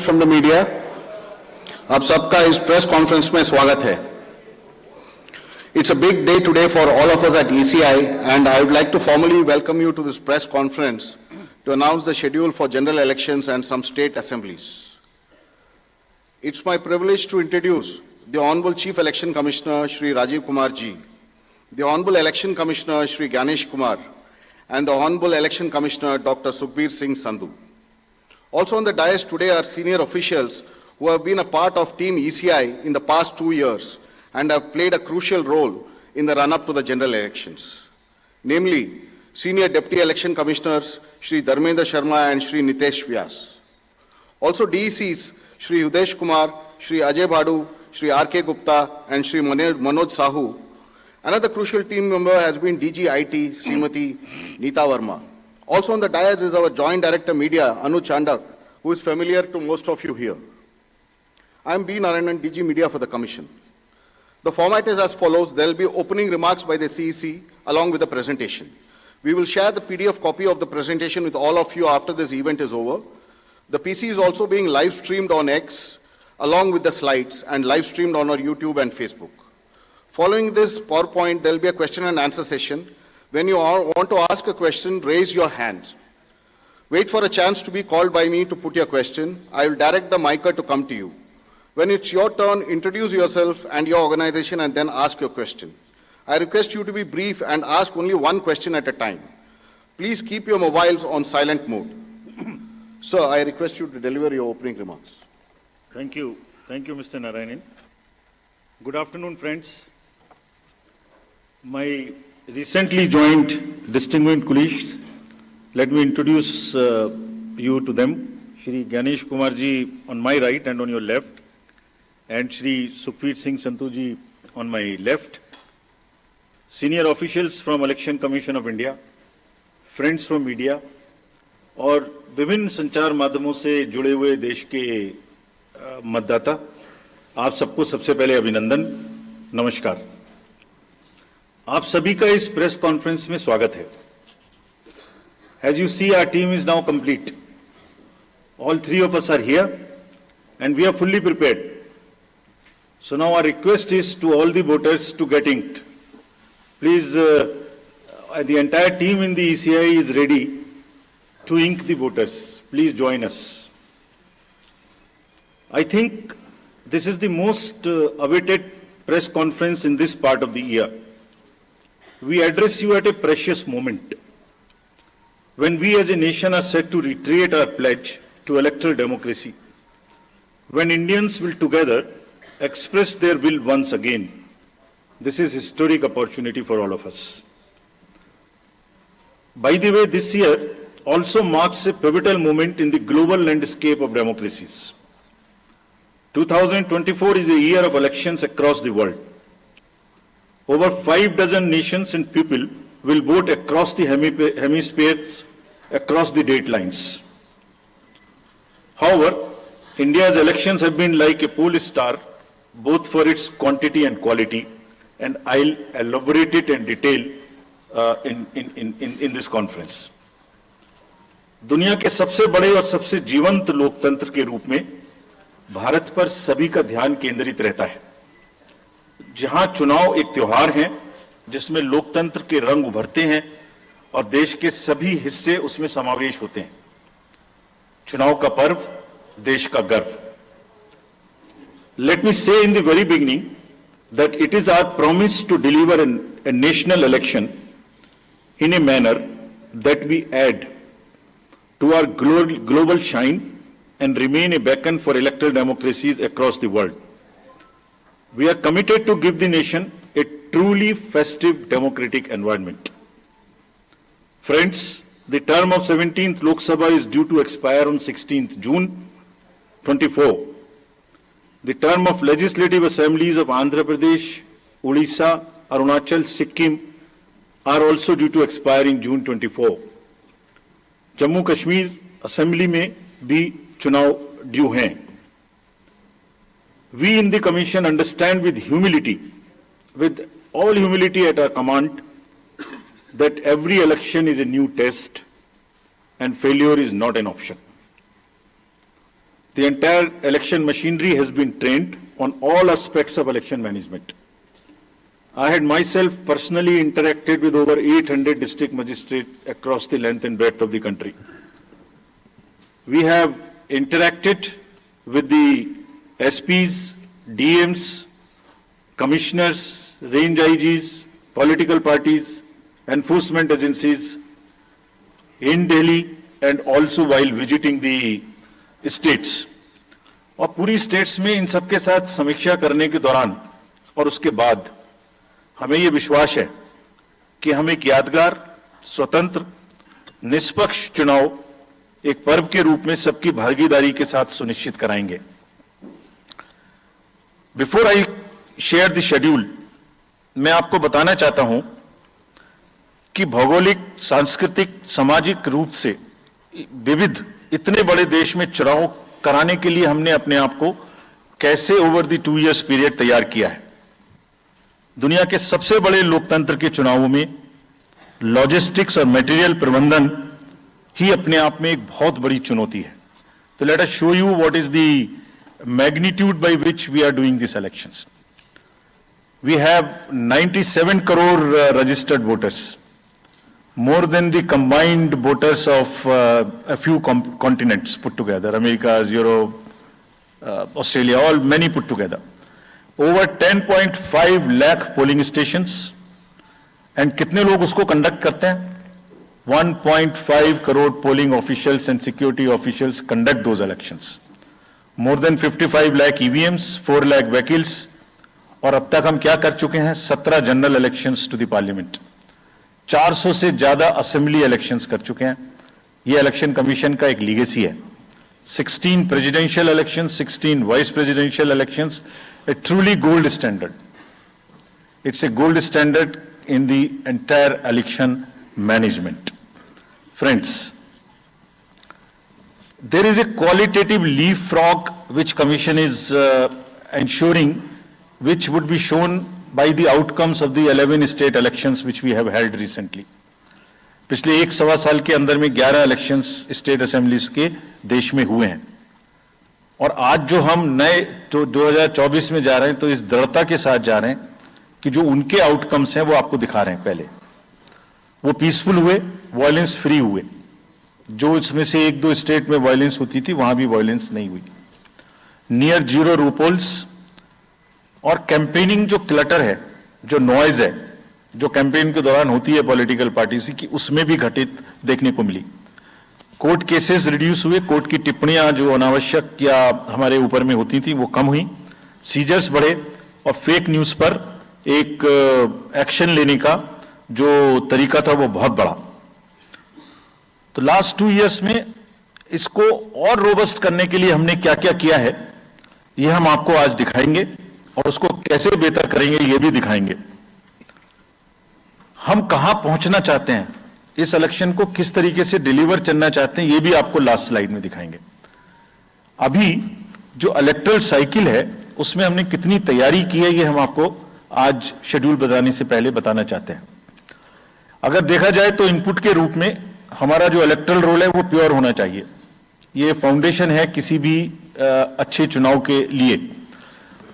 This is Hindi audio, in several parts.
from the media, आप सबका इस प्रेस कॉन्फ्रेंस में स्वागत है. It's a big day today for all of us at ECI, and I would like to formally welcome you to this press conference to announce the schedule for general elections and some state assemblies. It's my privilege to introduce the Honorable Chief Election Commissioner Shri Rajiv Kumar Ji, the Honorable Election Commissioner Shri Ganesh Kumar, and the Honorable Election Commissioner Dr. Sukhbir Singh Sandhu. Also on the dais today are senior officials who have been a part of Team ECI in the past 2 years and have played a crucial role in the run-up to the general elections. Namely, Senior Deputy Election Commissioners Shri Dharmendra Sharma and Shri Nitesh Vyas. Also DECs Shri Udesh Kumar, Shri Ajay Bhadu, Shri R.K. Gupta and Shri Manoj Sahu. Another crucial team member has been DG IT Srimati Neeta Verma. Also on the dais is our Joint Director Media, Anu Chandak, who is familiar to most of you here. I am B. Narayanan, DG Media for the Commission. The format is as follows. There will be opening remarks by the CEC along with the presentation. We will share the PDF copy of the presentation with all of you after this event is over. The PC is also being live streamed on X along with the slides and live streamed on our YouTube and Facebook. Following this PowerPoint, there will be a question and answer session. When you want to ask a question, raise your hands. Wait for a chance to be called by me to put your question. I will direct the micer to come to you. When it's your turn, introduce yourself and your organization and then ask your question. I request you to be brief and ask only one question at a time. Please keep your mobiles on silent mode. Sir, I request you to deliver your opening remarks. Thank you. Thank you, Mr. Narayanan. Good afternoon, friends. My recently joined distinguished colleagues, let me introduce you to them. Shri Ganesh Kumar ji on my right and on your left, and Shri Sukhbir Singh Sandhu ji on my left. Senior officials from Election Commission of India, friends from media, और विभिन्न संचार माध्यमों से जुड़े हुए देश के मतदाता, आप सबको सबसे पहले अभिनंदन, नमस्कार. आप सभी का इस प्रेस कॉन्फ्रेंस में स्वागत है. As you see, our team is now complete. All three of us are here and we are fully prepared. So now our request is to all the voters to get inked. Please, the entire team in the ECI is ready to ink the voters. Please join us. I think this is the most awaited press conference in this part of the year. We address you at a precious moment when we as a nation are set to reiterate our pledge to electoral democracy, when Indians will together express their will once again. This is a historic opportunity for all of us. By the way, this year also marks a pivotal moment in the global landscape of democracies. 2024 is a year of elections across the world. Over 6 nations and people will vote across the hemispheres, across the date lines. However, India's elections have been like a pole star, both for its quantity and quality, and I'll elaborate it in detail in this conference. दुनिया के सबसे बड़े और सबसे जीवंत लोकतंत्र के रूप में भारत पर सभी का ध्यान केंद्रित रहता है. जहां चुनाव एक त्योहार है जिसमें लोकतंत्र के रंग उभरते हैं और देश के सभी हिस्से उसमें समावेश होते हैं. चुनाव का पर्व, देश का गर्व. Let me say in the very beginning that it is our promise to deliver a national election in a manner that we add to our global shine and remain a beacon for electoral democracies across the world. We are committed to give the nation a truly festive democratic environment. Friends, the term of 17th Lok Sabha is due to expire on 16th June 24. The term of legislative assemblies of Andhra Pradesh, Odisha, Arunachal, Sikkim are also due to expire in June 24. Jammu Kashmir Assembly में भी चुनाव ड्यू हैं. We in the Commission understand with all humility at our command, that every election is a new test and failure is not an option. The entire election machinery has been trained on all aspects of election management. I had myself personally interacted with over 800 district magistrates across the length and breadth of the country. We have interacted with the SPs, DMs, commissioners, range IGs, political parties, enforcement agencies in Delhi and also while visiting the states. और पूरी स्टेट्स में इन सबके साथ समीक्षा करने के दौरान और उसके बाद हमें ये विश्वास है कि हम एक यादगार, स्वतंत्र, निष्पक्ष चुनाव एक पर्व के रूप में सबकी भागीदारी के साथ सुनिश्चित कराएंगे। Before I share the schedule, मैं आपको बताना चाहता हूं कि भौगोलिक, सांस्कृतिक, सामाजिक रूप से विविध इतने बड़े देश में चुनाव कराने के लिए हमने अपने आप को कैसे ओवर द 2 इयर्स पीरियड तैयार किया है। दुनिया के सबसे बड़े लोकतंत्र के चुनावों में लॉजिस्टिक्स और मटेरियल प्रबंधन ही अपने आप में एक बहुत बड़ी चुनौती है। तो let us show you what is the magnitude by which we are doing this elections. We have 97 crore registered voters, more than the combined voters of a few continents put together, America, Europe, Australia, all many put together. Over 10.5 lakh polling stations, and कितने लोग उसको conduct करते हैं? 1.5 crore polling officials and security officials conduct those elections. More than 55 lakh EVMs, 4 lakh vehicles, और अब तक हम क्या कर चुके हैं? 17 general elections to the parliament, 400 से ज्यादा असेंबली इलेक्शंस कर चुके हैं। यह इलेक्शन कमीशन का एक लीगेसी है। 16 presidential elections, 16 vice presidential elections, A truly gold standard. It's a gold standard in the entire election management. Friends, there is a qualitative leapfrog which commission is ensuring, which would be shown by the outcomes of the 11 state elections which we have held recently. पिछले 1.25 साल के अंदर में 11 इलेक्शंस स्टेट असेंबलीज के देश में हुए हैं, और आज जो हम नए जो 2024 में जा रहे हैं तो इस दृढ़ता के साथ जा रहे हैं कि जो उनके आउटकम्स हैं वो आपको दिखा रहे हैं। पहले वो पीसफुल हुए, वायलेंस फ्री हुए। जो इसमें से 1-2 स्टेट में वायलेंस होती थी वहां भी वायलेंस नहीं हुई। नियर जीरो रूपोल्स, और कैंपेनिंग जो क्लटर है, जो नॉइज है, जो कैंपेन के दौरान होती है पॉलिटिकल पार्टीज की, उसमें भी घटित देखने को मिली। कोर्ट केसेस रिड्यूस हुए, कोर्ट की टिप्पणियां जो अनावश्यक या हमारे ऊपर में होती थी वो कम हुई, सीजर्स बढ़े, और फेक न्यूज पर एक एक्शन लेने का जो तरीका था वो बहुत बड़ा। तो लास्ट 2 इयर्स में इसको और रोबस्ट करने के लिए हमने क्या क्या किया है ये हम आपको आज दिखाएंगे, और उसको कैसे बेहतर करेंगे ये भी दिखाएंगे। हम कहां पहुंचना चाहते हैं, इस इलेक्शन को किस तरीके से डिलीवर करना चाहते हैं, ये भी आपको लास्ट स्लाइड में दिखाएंगे। अभी जो इलेक्टरल साइकिल है उसमें हमने कितनी तैयारी की है ये हम आपको आज शेड्यूल बताने से पहले बताना चाहते हैं। अगर देखा जाए तो इनपुट के रूप में हमारा जो इलेक्टरल रोल है वो प्योर होना चाहिए। ये फाउंडेशन है किसी भी अच्छे चुनाव के लिए।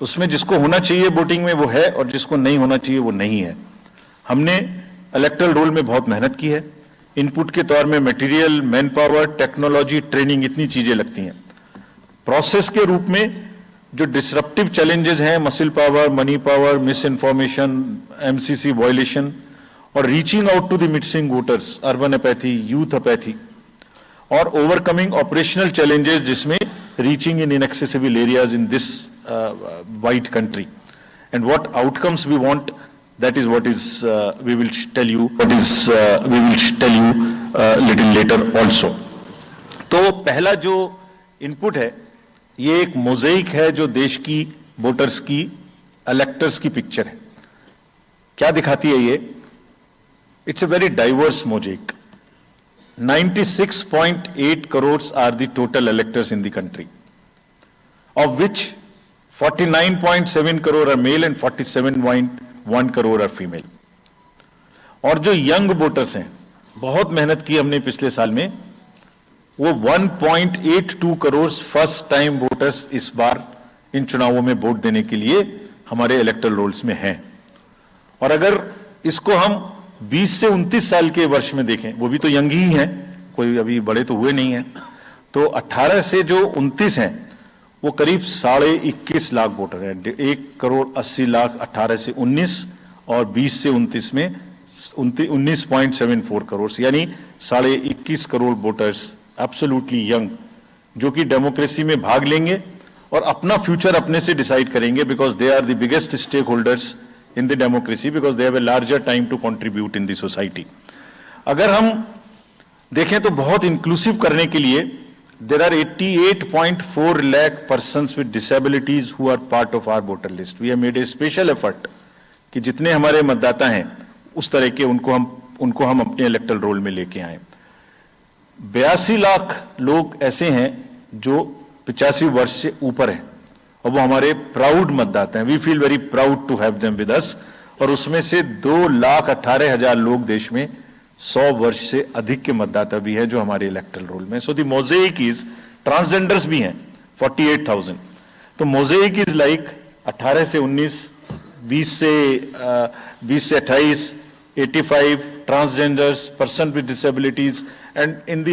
उसमें जिसको होना चाहिए वोटिंग में वो है, और जिसको नहीं होना चाहिए वो नहीं है। हमने इलेक्टरल रोल में बहुत मेहनत की है। इनपुट के तौर में material, man power, technology, training, इतनी चीजें लगती हैं। प्रोसेस के रूप में जो डिसरप्टिव चैलेंजेस हैं, muscle power, money power, misinformation, MCC violation, और reaching out to the missing voters, urban apathy, youth apathy, और ओवरकमिंग ऑपरेशनल चैलेंजेस जिसमें reaching in inaccessible areas in this wide country, and what outcomes we want, that is what is we will tell you little later also. तो पहला जो इनपुट है ये एक मोज़ेक है जो देश की वोटर्स की, इलेक्टर्स की पिक्चर है। क्या दिखाती है ये? It's a very diverse mosaic. 96.8 crores are the total electors in the country, of which 49.7 crore are male and 47.1 crore are female. और जो यंग वोटर्स हैं, बहुत मेहनत की हमने पिछले साल में, वो 1.82 करोड़ फर्स्ट टाइम वोटर्स इस बार इन चुनावों में वोट देने के लिए हमारे इलेक्टोरल रोल्स में हैं। और अगर इसको हम 20 से 29 साल के वर्ष में देखें, वो भी तो यंग ही हैं, कोई अभी बड़े तो हुए नहीं हैं, तो 18 से जो 29 हैं वो करीब 21.5 लाख वोटर हैं। 1.80 करोड़ 18 से 19 और 20 से 29 में 19.74 करोड़, यानी 21.5 करोड़ वोटर्स एब्सोल्युटली यंग, जो कि डेमोक्रेसी में भाग लेंगे और अपना फ्यूचर अपने से डिसाइड करेंगे, because they are the biggest stakeholders in the democracy because they have a larger time to contribute in the society. अगर हम देखें तो बहुत इंक्लूसिव करने के लिए there are 88.4 lakh persons with disabilities who are part of our voter list. We have made a special effort कि जितने हमारे मतदाता हैं उस तरह के उनको हम अपने इलेक्टोरल रोल में लेके आए। 82 लाख लोग ऐसे हैं जो 85 वर्ष से ऊपर हैं और वो हमारे प्राउड मतदाता हैं। We feel very proud to have them with us. और उसमें से 2,18,000 लोग देश में 100 वर्ष से अधिक के मतदाता भी हैं जो हमारे इलेक्टोरल रोल में। So the mosaic is, transgenders भी हैं 48,000। तो मोज़ेक इज लाइक 18 से 19, 20 से 28, 85 transgenders, person with disabilities and in the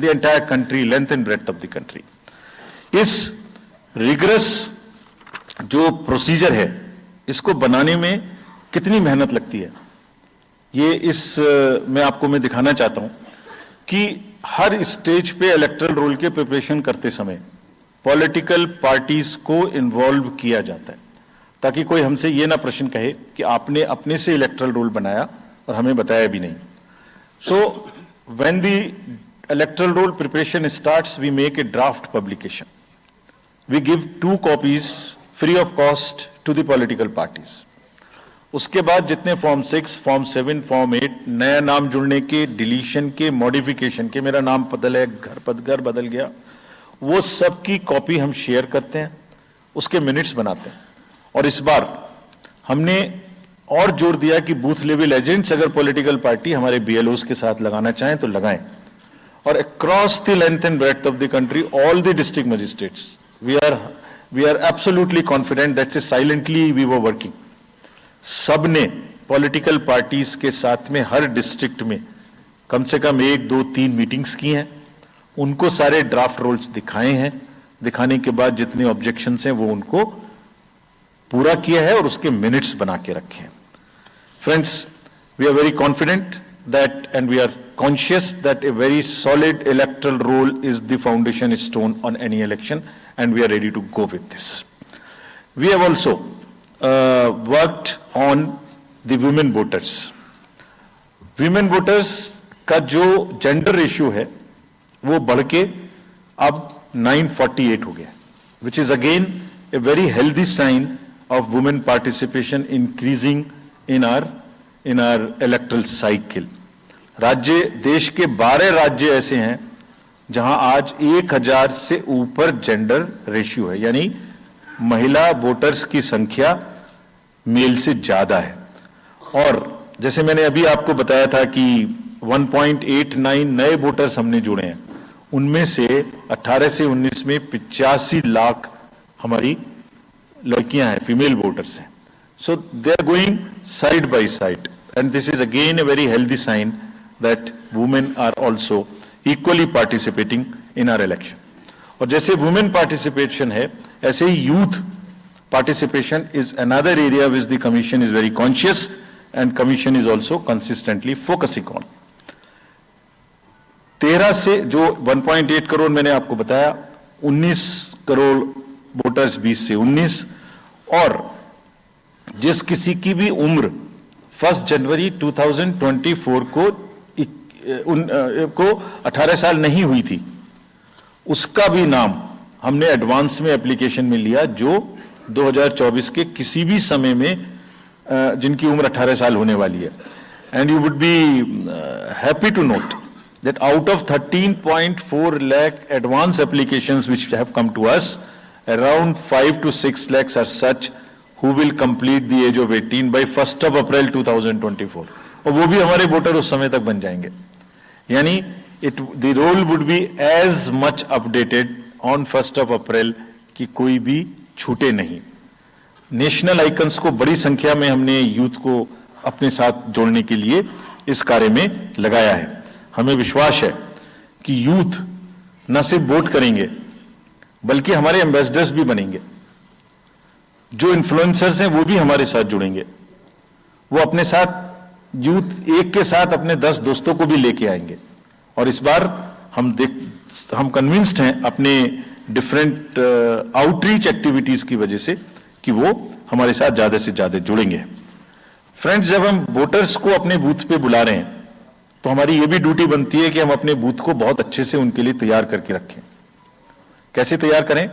entire country, length and breadth of the country. इस रिगरस जो प्रोसीजर है इसको बनाने में कितनी मेहनत लगती है, ये मैं दिखाना चाहता हूं कि हर स्टेज पे इलेक्टोरल रोल के प्रिपरेशन करते समय पॉलिटिकल पार्टीज को इन्वॉल्व किया जाता है, ताकि कोई हमसे ये ना प्रश्न कहे कि आपने अपने से इलेक्टोरल रोल बनाया और हमें बताया भी नहीं। So when the electoral roll preparation starts, we make a draft publication. We give 2 copies free of cost to the political parties. उसके बाद जितने फॉर्म 6, फॉर्म 7, फॉर्म 8, नया नाम जुड़ने के, डिलीशन के, मॉडिफिकेशन के, मेरा नाम घर बदल गया, वो सब की कॉपी हम शेयर करते हैं, उसके मिनट्स बनाते हैं। और इस बार हमने और जोर दिया कि बूथ लेवल एजेंट्स अगर पॉलिटिकल पार्टी हमारे BLOs के साथ लगाना चाहें तो लगाएं। और across the length and breadth of the country, all the district magistrates, we are absolutely confident that silently we were working. सबने पॉलिटिकल पार्टीज के साथ में हर डिस्ट्रिक्ट में कम से कम 1, 2, 3 मीटिंग्स की हैं, उनको सारे ड्राफ्ट रोल्स दिखाए हैं, दिखाने के बाद जितने ऑब्जेक्शंस हैं वो उनको पूरा किया है और उसके मिनट्स बना के रखे हैं। Friends, we are very confident that and we are conscious that a very solid electoral roll is the foundation stone on any election, and we are ready to go with this. We have also worked on the women voters. Women voters का जो gender ratio है वो बढ़ के अब 948 हो गया, which is again a very healthy sign of women participation increasing in our electoral cycle. राज्य, देश के 12 राज्य ऐसे हैं जहां आज 1000 से ऊपर जेंडर रेशियो है, यानी महिला वोटर्स की संख्या मेल से ज्यादा है। और जैसे मैंने अभी आपको बताया था कि 1.89 नए वोटर्स हमने जुड़े हैं, उनमें से 18 से 19 में 85 लाख हमारी लड़कियां हैं, फीमेल वोटर्स हैं। So they are going side by side, and this is again a very healthy sign that women are also equally participating in our election. और जैसे women participation है, ऐसे ही youth participation is another area which the commission is very conscious and commission is also consistently focusing on. 13 से जो 1.8 करोड़ मैंने आपको बताया, 19 करोड़ वोटर्स 20 से 19, और जिस किसी की भी उम्र 1 जनवरी 2024 को 18 साल नहीं हुई थी, उसका भी नाम हमने एडवांस में एप्लीकेशन में लिया, जो 2024 के किसी भी समय में जिनकी उम्र 18 साल होने वाली है। And you would be happy to note that out of 13.4 lakh advance applications which have come to us, around 5 to 6 lakhs are such who will complete the age of 18 by 1st of April 2024, और वो भी हमारे वोटर उस समय तक बन जाएंगे। यानी the roll would be as much updated on 1st of April कि कोई भी छूटे नहीं। नेशनल आइकन्स को बड़ी संख्या में हमने यूथ को अपने साथ जोड़ने के लिए इस कार्य में लगाया है। हमें विश्वास है कि यूथ न सिर्फ वोट करेंगे बल्कि हमारे एम्बेसडर्स भी बनेंगे। जो इन्फ्लुएंसर्स हैं वो भी हमारे साथ जुड़ेंगे। वो अपने साथ यूथ एक के साथ अपने 10 दोस्तों को भी लेके आएंगे। और इस बार हम कन्विंस्ड हैं अपने डिफरेंट आउटरीच एक्टिविटीज की वजह से कि वो हमारे साथ ज्यादा से ज्यादा जुड़ेंगे। फ्रेंड्स, जब हम वोटर्स को अपने बूथ पे बुला रहे हैं तो हमारी ये भी ड्यूटी बनती है कि हम अपने बूथ को बहुत अच्छे से उनके लिए तैयार करके रखें। कैसे तैयार करें?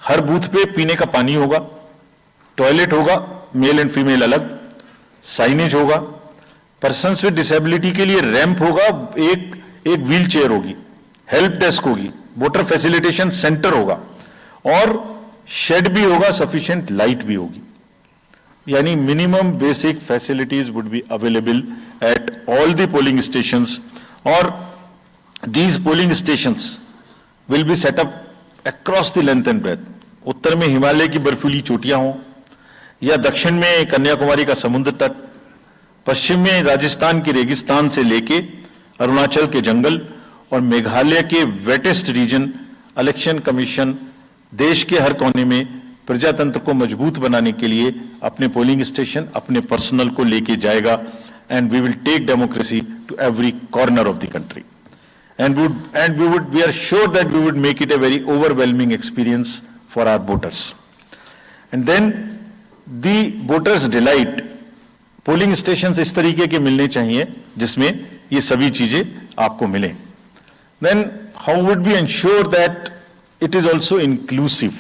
हर बूथ पे पीने का पानी होगा, टॉयलेट होगा, मेल एंड फीमेल अलग, साइनेज होगा, पर्सन्स विद डिसेबिलिटी के लिए रैंप होगा, एक व्हील चेयर होगी, हेल्प डेस्क होगी, वोटर फैसिलिटेशन सेंटर होगा और शेड भी होगा, सफिशिएंट लाइट भी होगी। यानी minimum basic facilities would be available at all the polling stations और these polling stations will be set up across the length and breadth. उत्तर में हिमालय की बर्फीली चोटियां हों या दक्षिण में कन्याकुमारी का समुद्र तट, पश्चिम में राजस्थान के रेगिस्तान से लेके अरुणाचल के जंगल और मेघालय के वेटेस्ट रीजन, इलेक्शन कमीशन देश के हर कोने में प्रजातंत्र को मजबूत बनाने के लिए अपने पोलिंग स्टेशन, अपने पर्सनल को लेके जाएगा and we will take democracy to every corner of the country and we are sure that we would make it a very overwhelming experience for our voters. And then the voters delight, polling stations इस तरीके के मिलने चाहिए जिसमें ये सभी चीजें आपको मिलें। Then how would we ensure that it is also inclusive?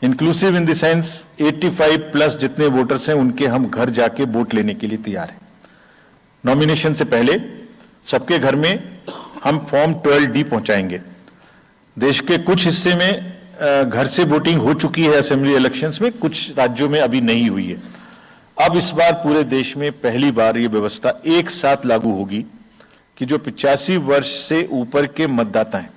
Inclusive in the sense 85 plus जितने वोटर्स हैं उनके हम घर जाके वोट लेने के लिए तैयार हैं। नॉमिनेशन से पहले सबके घर में हम फॉर्म 12D पहुंचाएंगे। देश के कुछ हिस्से में घर से वोटिंग हो चुकी है असेंबली इलेक्शंस में, कुछ राज्यों में अभी नहीं हुई है। अब इस बार पूरे देश में पहली बार ये व्यवस्था एक साथ लागू होगी कि जो 85 वर्ष से ऊपर के मतदाता हैं,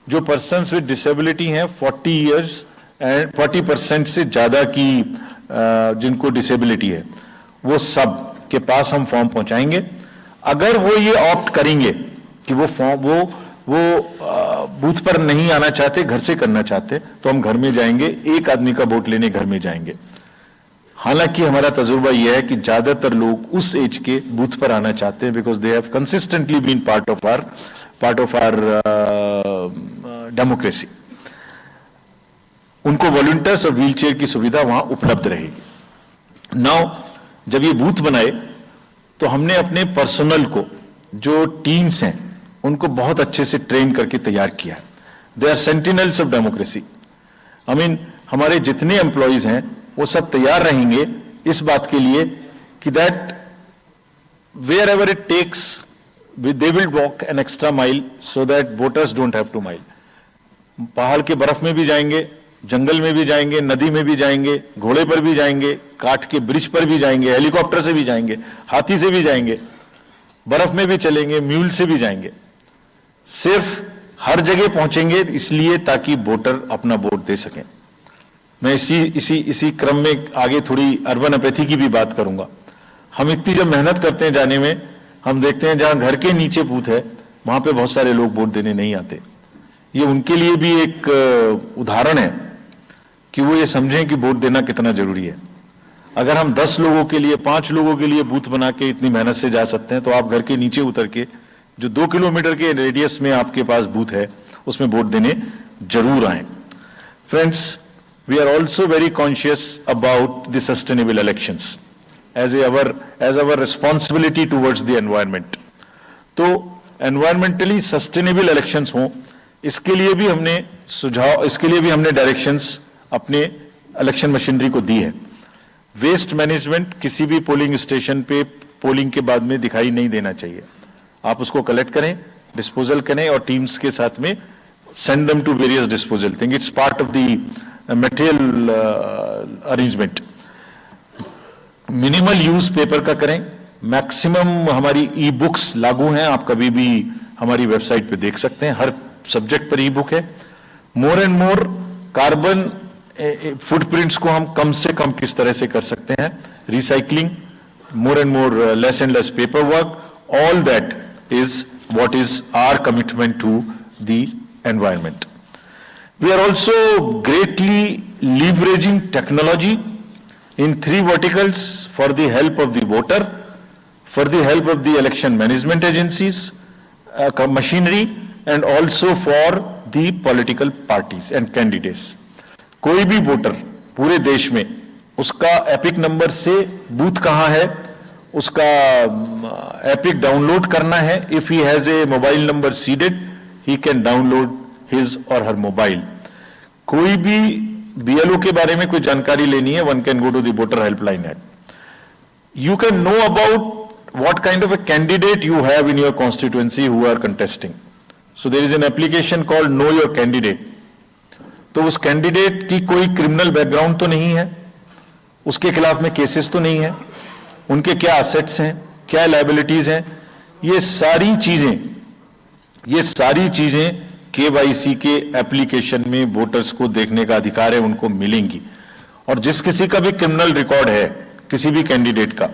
जो पर्सन्स विद डिसेबिलिटी हैं 40 इयर्स एंड 40% से ज्यादा की जिनको डिसेबिलिटी है, वो सब के पास हम फॉर्म पहुंचाएंगे। अगर वो ये ऑप्ट करेंगे कि वो फॉर्म वो बूथ पर नहीं आना चाहते, घर से करना चाहते, तो हम घर में जाएंगे, एक आदमी का वोट लेने घर में जाएंगे। हालांकि हमारा तजुर्बा यह है कि ज्यादातर लोग उस एज के बूथ पर आना चाहते हैं because they have consistently been part of our democracy. उनको वॉलंटियर्स और व्हील चेयर की सुविधा वहां उपलब्ध रहेगी। नाउ जब ये बूथ बनाए तो हमने अपने पर्सनल को, जो टीम्स हैं, उनको बहुत अच्छे से ट्रेन करके तैयार किया। They are sentinels of democracy. I mean हमारे जितने एम्प्लॉइज हैं वो सब तैयार रहेंगे इस बात के लिए कि that wherever it takes they will walk an extra mile so that voters don't have to mile. पहाड़ के बर्फ में भी जाएंगे, जंगल में भी जाएंगे, नदी में भी जाएंगे, घोड़े पर भी जाएंगे, काठ के ब्रिज पर भी जाएंगे, हेलीकॉप्टर से भी जाएंगे, हाथी से भी जाएंगे, बर्फ में भी चलेंगे, म्यूल से भी जाएंगे। सिर्फ हर जगह पहुंचेंगे इसलिए ताकि वोटर अपना वोट दे सकें। मैं इसी क्रम में आगे थोड़ी अर्बन अपैथी की भी बात करूंगा। हम इतनी जब मेहनत करते हैं जाने में, हम देखते हैं जहां घर के नीचे बूथ है वहां पे बहुत सारे लोग वोट देने नहीं आते। ये उनके लिए भी एक उदाहरण है कि वो ये समझें कि वोट देना कितना जरूरी है। अगर हम 10 लोगों के लिए, 5 लोगों के लिए बूथ बना के इतनी मेहनत से जा सकते हैं, तो आप घर के नीचे उतर के जो 2 किलोमीटर के रेडियस में आपके पास बूथ है उसमें वोट देने जरूर आए। Friends, we are also very conscious about the sustainable elections as our responsibility towards the environment. तो एनवायरमेंटली सस्टेनेबल इलेक्शंस हों, इसके लिए भी हमने डायरेक्शंस अपने इलेक्शन मशीनरी को दी है। वेस्ट मैनेजमेंट किसी भी पोलिंग स्टेशन पे पोलिंग के बाद में दिखाई नहीं देना चाहिए। आप उसको कलेक्ट करें, डिस्पोजल करें और टीम्स के साथ में send them to various disposal thing. It's part of the material arrangement. Minimal use paper का करें। मैक्सिमम हमारी ई बुक्स लागू हैं, आप कभी भी हमारी वेबसाइट पे देख सकते हैं, हर सब्जेक्ट पर ई बुक है। More and more carbon footprints को हम कम से कम किस तरह से कर सकते हैं, recycling, more and more less and less paperwork, all that is what is our commitment to the environment. We are also greatly leveraging technology in 3 verticals for the help of the voter, for the help of the election management agencies, machinery, and also for the political parties and candidates. कोई भी वोटर पूरे देश में उसका एपिक नंबर से बूथ कहां है, उसका एपिक डाउनलोड करना है। If he has a mobile number seeded, he can download his और हर मोबाइल। कोई भी बीएलओ के बारे में कोई जानकारी लेनी है, one can go to the voter helpline app. You can know about what kind of a candidate you have in your constituency who are contesting. So there is an application called Know Your Candidate. तो उस कैंडिडेट की कोई क्रिमिनल बैकग्राउंड तो नहीं है, उसके खिलाफ में केसेस तो नहीं है, उनके क्या असेट्स हैं, क्या लायबिलिटीज हैं, ये सारी चीजें केवाईसी के एप्लीकेशन में वोटर्स को देखने का अधिकार है, उनको मिलेंगी। और जिस किसी का भी क्रिमिनल रिकॉर्ड है किसी भी कैंडिडेट का,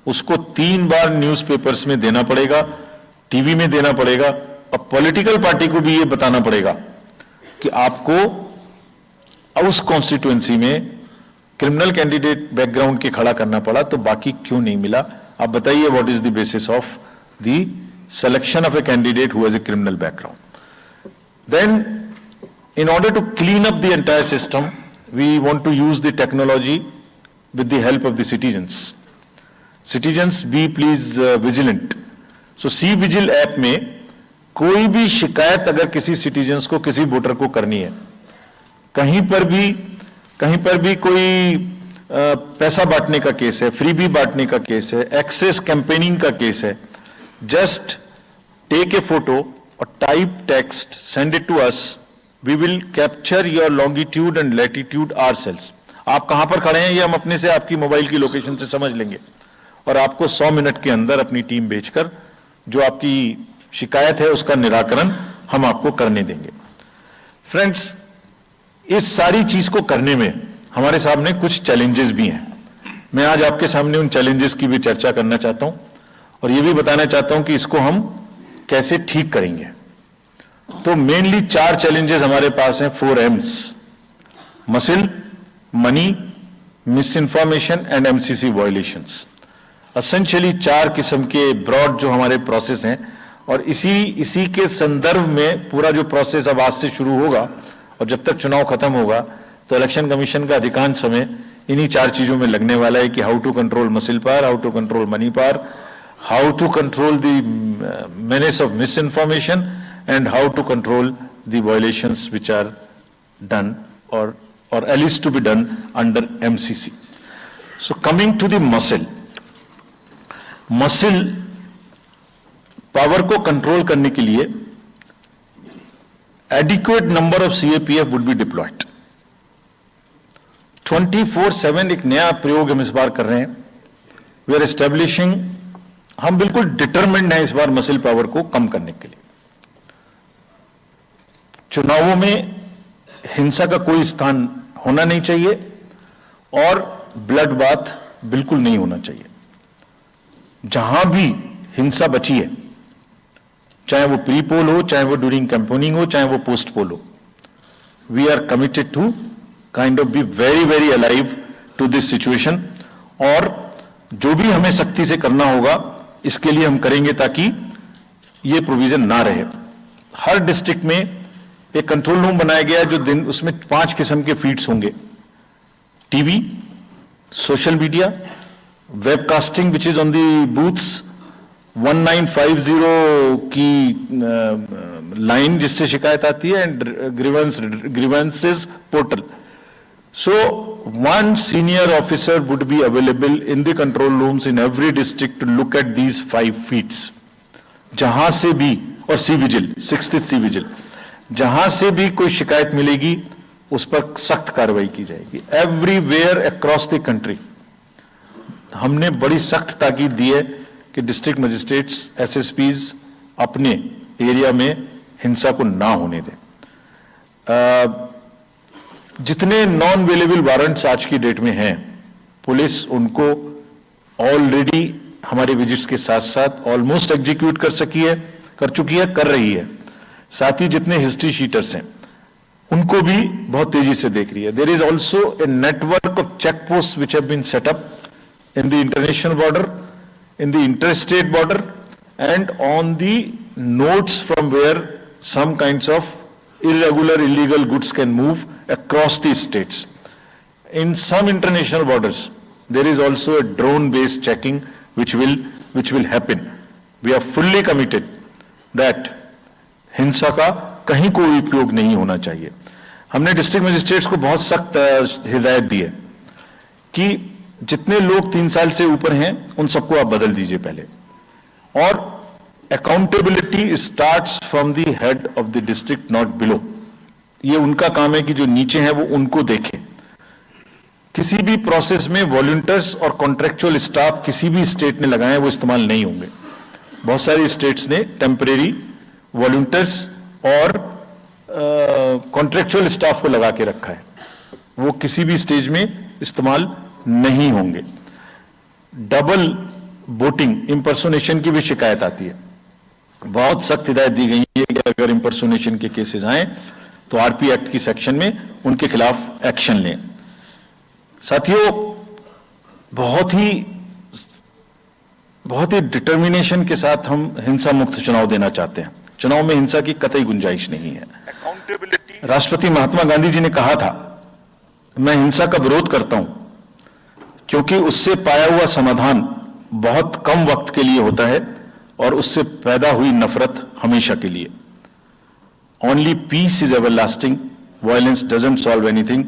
उसको 3 बार न्यूज़पेपर्स में देना पड़ेगा, टीवी में देना पड़ेगा, और पॉलिटिकल पार्टी को भी ये बताना पड़ेगा कि आपको उस कॉन्स्टिट्यूएंसी में क्रिमिनल कैंडिडेट बैकग्राउंड के खड़ा करना पड़ा, तो बाकी क्यों नहीं मिला। आप बताइए, what is the basis of the selection of a candidate who has a criminal background. Then in order to clean up the entire system, we want to use the technology with the help of the citizens be please vigilant. So C vigil app में कोई भी शिकायत अगर किसी सिटीजन्स को, किसी वोटर को करनी है, कहीं पर भी कोई पैसा बांटने का केस है, फ्रीबी बांटने का केस है, एक्सेस कैंपेनिंग का केस है, जस्ट टेक ए फोटो और type text, send it to us, we will capture your longitude and latitude ourselves. आप कहां पर खड़े हैं ये हम अपने से आपकी मोबाइल की लोकेशन से समझ लेंगे, और आपको 100 मिनट के अंदर अपनी टीम भेजकर जो आपकी शिकायत है उसका निराकरण हम आपको करने देंगे। फ्रेंड्स, इस सारी चीज को करने में हमारे सामने कुछ चैलेंजेस भी हैं। मैं आज आपके सामने उन चैलेंजेस की भी चर्चा करना चाहता हूं, और यह भी बताना चाहता हूं कि इसको हम कैसे ठीक करेंगे। तो मेनली 4 चैलेंजेस हमारे पास हैं, 4 M's: muscle, money, miss information and MCC violations. Essentially 4 किस्म के ब्रॉड जो हमारे प्रोसेस हैं, और इसी के संदर्भ में पूरा जो प्रोसेस अब आज से शुरू होगा और जब तक चुनाव खत्म होगा, तो इलेक्शन कमीशन का अधिकांश समय इन्हीं 4 चीजों में लगने वाला है कि how to control muscle power, how to control money power, how to control the menace of misinformation, and how to control the violations which are done or at least to be done under MCC. So coming to the muscle power को कंट्रोल करने के लिए adequate number of CAPF would be deployed. 24/7 एक नया प्रयोग हम इस बार कर रहे हैं. We are establishing, हम बिल्कुल डिटरमिन्ड हैं इस बार मसल पावर को कम करने के लिए. चुनावों में हिंसा का कोई स्थान होना नहीं चाहिए और ब्लड बाथ बिल्कुल नहीं होना चाहिए. जहां भी हिंसा बची है, चाहे वो प्री पोल हो, चाहे वो ड्यूरिंग कैंपेनिंग हो, चाहे वो पोस्ट पोल हो, we are committed to kind of be very very alive to this situation. और जो भी हमें सख्ती से करना होगा इसके लिए हम करेंगे ताकि ये प्रोविजन ना रहे. हर डिस्ट्रिक्ट में एक कंट्रोल रूम बनाया गया है जो दिन उसमें 5 किस्म के फीड्स होंगे. TV, social media, webcasting which is on the booths, 1950 की लाइन जिससे शिकायत आती है, and grievances portal. So one senior officer would be available in the control rooms in every district to look at these 5 feeds. जहां से भी, और C vigil, 6th C vigil, जहां से भी कोई शिकायत मिलेगी उस पर सख्त कार्रवाई की जाएगी. एवरीवेयर अक्रॉस द कंट्री हमने बड़ी सख्त ताकीद दी है कि डिस्ट्रिक्ट मजिस्ट्रेट्स, एसएसपीज अपने एरिया में हिंसा को ना होने दें। जितने नॉन अवेलेबल वारंट्स आज की डेट में हैं, पुलिस उनको ऑलरेडी हमारे विजिट्स के साथ साथ ऑलमोस्ट एग्जीक्यूट कर चुकी है, कर रही है। साथ ही जितने हिस्ट्री शीटर्स हैं उनको भी बहुत तेजी से देख रही है। There is also a network of check post which have been set up in the international border, in the interstate border, and on the nodes from where some kinds of irregular, illegal goods can move across the states. In some international borders, there is also a drone-based checking which will happen. We are fully committed that हिंसा का कहीं कोई उपयोग नहीं होना चाहिए। हमने डिस्ट्रिक्ट मजिस्ट्रेट्स को बहुत सख्त हिदायत दी है कि जितने लोग 3 साल से ऊपर हैं उन सबको आप बदल दीजिए पहले, और accountability starts from the head of the district, not below. ये उनका काम है कि जो नीचे हैं वो उनको देखें। किसी भी प्रोसेस में वॉलंटियर्स और कॉन्ट्रेक्चुअल स्टाफ किसी भी स्टेट ने लगाए वो इस्तेमाल नहीं होंगे। बहुत सारी स्टेट्स ने टेम्परेरी वॉलंटियर्स और कॉन्ट्रेक्चुअल स्टाफ को लगा के रखा है, वो किसी भी स्टेज में इस्तेमाल नहीं होंगे। डबल वोटिंग, इंपर्सोनेशन की भी शिकायत आती है। बहुत सख्त हिदायत दी गई है कि अगर इंपर्सोनेशन के केसेस आए तो आरपी एक्ट की सेक्शन में उनके खिलाफ एक्शन लें। साथियों, बहुत ही डिटर्मिनेशन के साथ हम हिंसा मुक्त चुनाव देना चाहते हैं। चुनाव में हिंसा की कतई गुंजाइश नहीं है। राष्ट्रपति महात्मा गांधी जी ने कहा था, मैं हिंसा का विरोध करता हूं क्योंकि उससे पाया हुआ समाधान बहुत कम वक्त के लिए होता है और उससे पैदा हुई नफरत हमेशा के लिए। Only peace is everlasting, violence doesn't solve anything.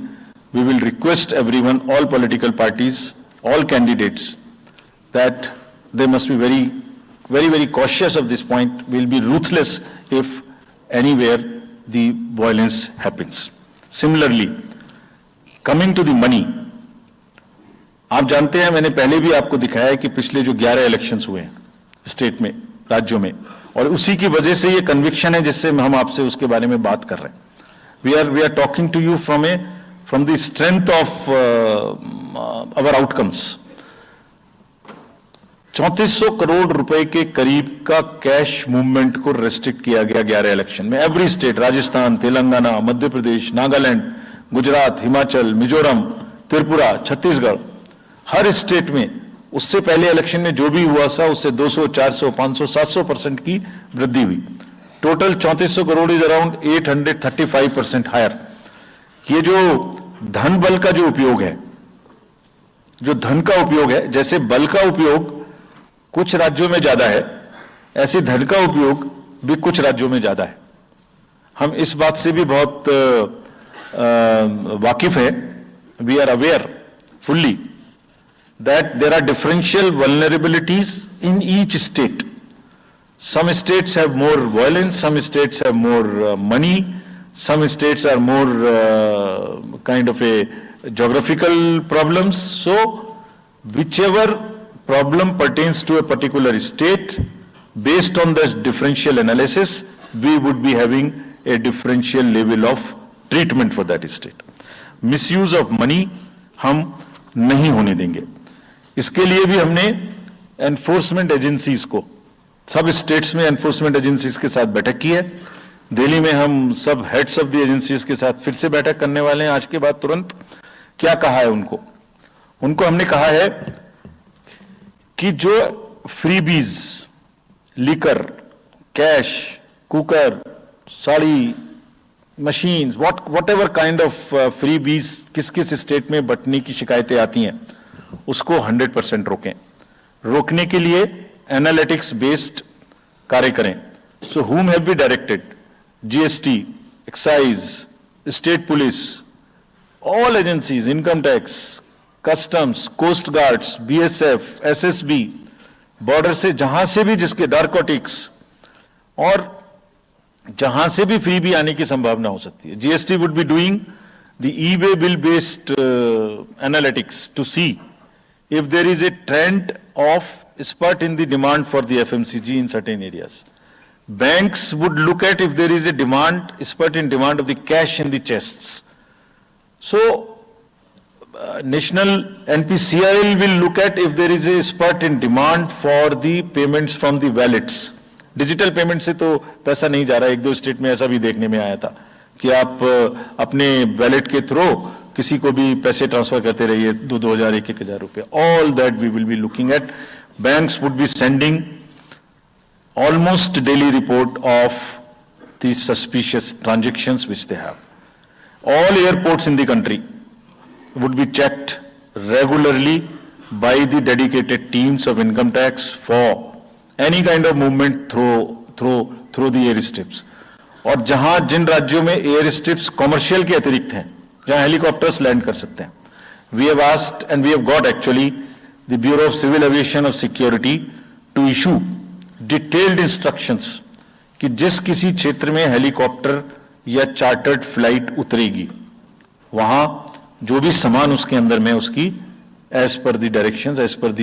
We will request everyone, all political parties, all candidates, that they must be very cautious of this point. We'll be ruthless if anywhere the violence happens. Similarly, coming to the money, आप जानते हैं, मैंने पहले भी आपको दिखाया है कि पिछले जो 11 इलेक्शंस हुए हैं स्टेट में, राज्यों में, और उसी की वजह से ये कन्विक्शन है जिससे हम आपसे उसके बारे में बात कर रहे हैं। We are talking to you from the strength of our outcomes. 3400 crore रुपए के करीब का कैश मूवमेंट को रेस्ट्रिक्ट किया गया 11 इलेक्शन में। एवरी स्टेट, राजस्थान, तेलंगाना, मध्य प्रदेश, नागालैंड, गुजरात, हिमाचल, मिजोरम, त्रिपुरा, छत्तीसगढ़, हर स्टेट में उससे पहले इलेक्शन में जो भी हुआ था उससे 200, 400, 500, 700% की वृद्धि हुई। Total 3400 crore is around 835% higher. ये जो धन बल का जो उपयोग है, जो धन का उपयोग है, जैसे बल का उपयोग कुछ राज्यों में ज्यादा है, ऐसे धन का उपयोग भी कुछ राज्यों में ज्यादा है। हम इस बात से भी बहुत वाकिफ है। We are aware fully that there are differential vulnerabilities in each state. Some states have more violence, some states have more money, some states are more kind of a geographical problems. So whichever problem pertains to a particular state, based on this differential analysis, we would be having a differential level of treatment for that state. Misuse of money हम नहीं होने देंगे। इसके लिए भी हमने एनफोर्समेंट एजेंसीज को, सब स्टेट्स में एनफोर्समेंट एजेंसीज के साथ बैठक की है। दिल्ली में हम सब हेड्स ऑफ द एजेंसीज के साथ फिर से बैठक करने वाले हैं आज के बाद तुरंत। क्या कहा है उनको हमने कहा है कि जो freebies, liquor, cash, cooker, sari, machines, what ever kind of freebies किस किस स्टेट में बंटने की शिकायतें आती हैं, उसको 100% रोकें। रोकने के लिए एनालिटिक्स बेस्ड कार्य करें। सो whom have we directed? GST, excise, state police, all agencies, income tax, customs, coast guards, BSF, SSB, border से जहां से भी जिसके नारकोटिक्स और जहां से भी फ्री भी आने की संभावना हो सकती है। GST would be doing the e-way bill based analytics to see if there is a trend of spurt in the demand for the FMCG in certain areas. banks would look at if there is a demand, spurt in demand of the cash in the chests. So, National NPCIL will look at if there is a spurt in demand for the payments from the wallets. Digital payment से तो पैसा नहीं जा रहा है, एक दो स्टेट में ऐसा भी देखने में आया था कि आप अपने वैलेट के थ्रू किसी को भी पैसे ट्रांसफर करते रहिए, 2,000 1,000 रुपए. All that we will be looking at. Banks would be sending almost daily report of the suspicious transactions which they have. All airports in the country would be checked regularly by the dedicated teams of income tax for any kind of movement through the airstrips. और जहां जिन राज्यों में airstrips कॉमर्शियल के अतिरिक्त हैं, जहां हेलीकॉप्टर्स लैंड कर सकते हैं, we have asked and we have got actually the Bureau of Civil Aviation of Security to issue detailed instructions कि जिस किसी क्षेत्र में हेलीकॉप्टर या चार्टर्ड फ्लाइट उतरेगी, वहां जो भी सामान उसके अंदर में उसकी as per the directions, as per the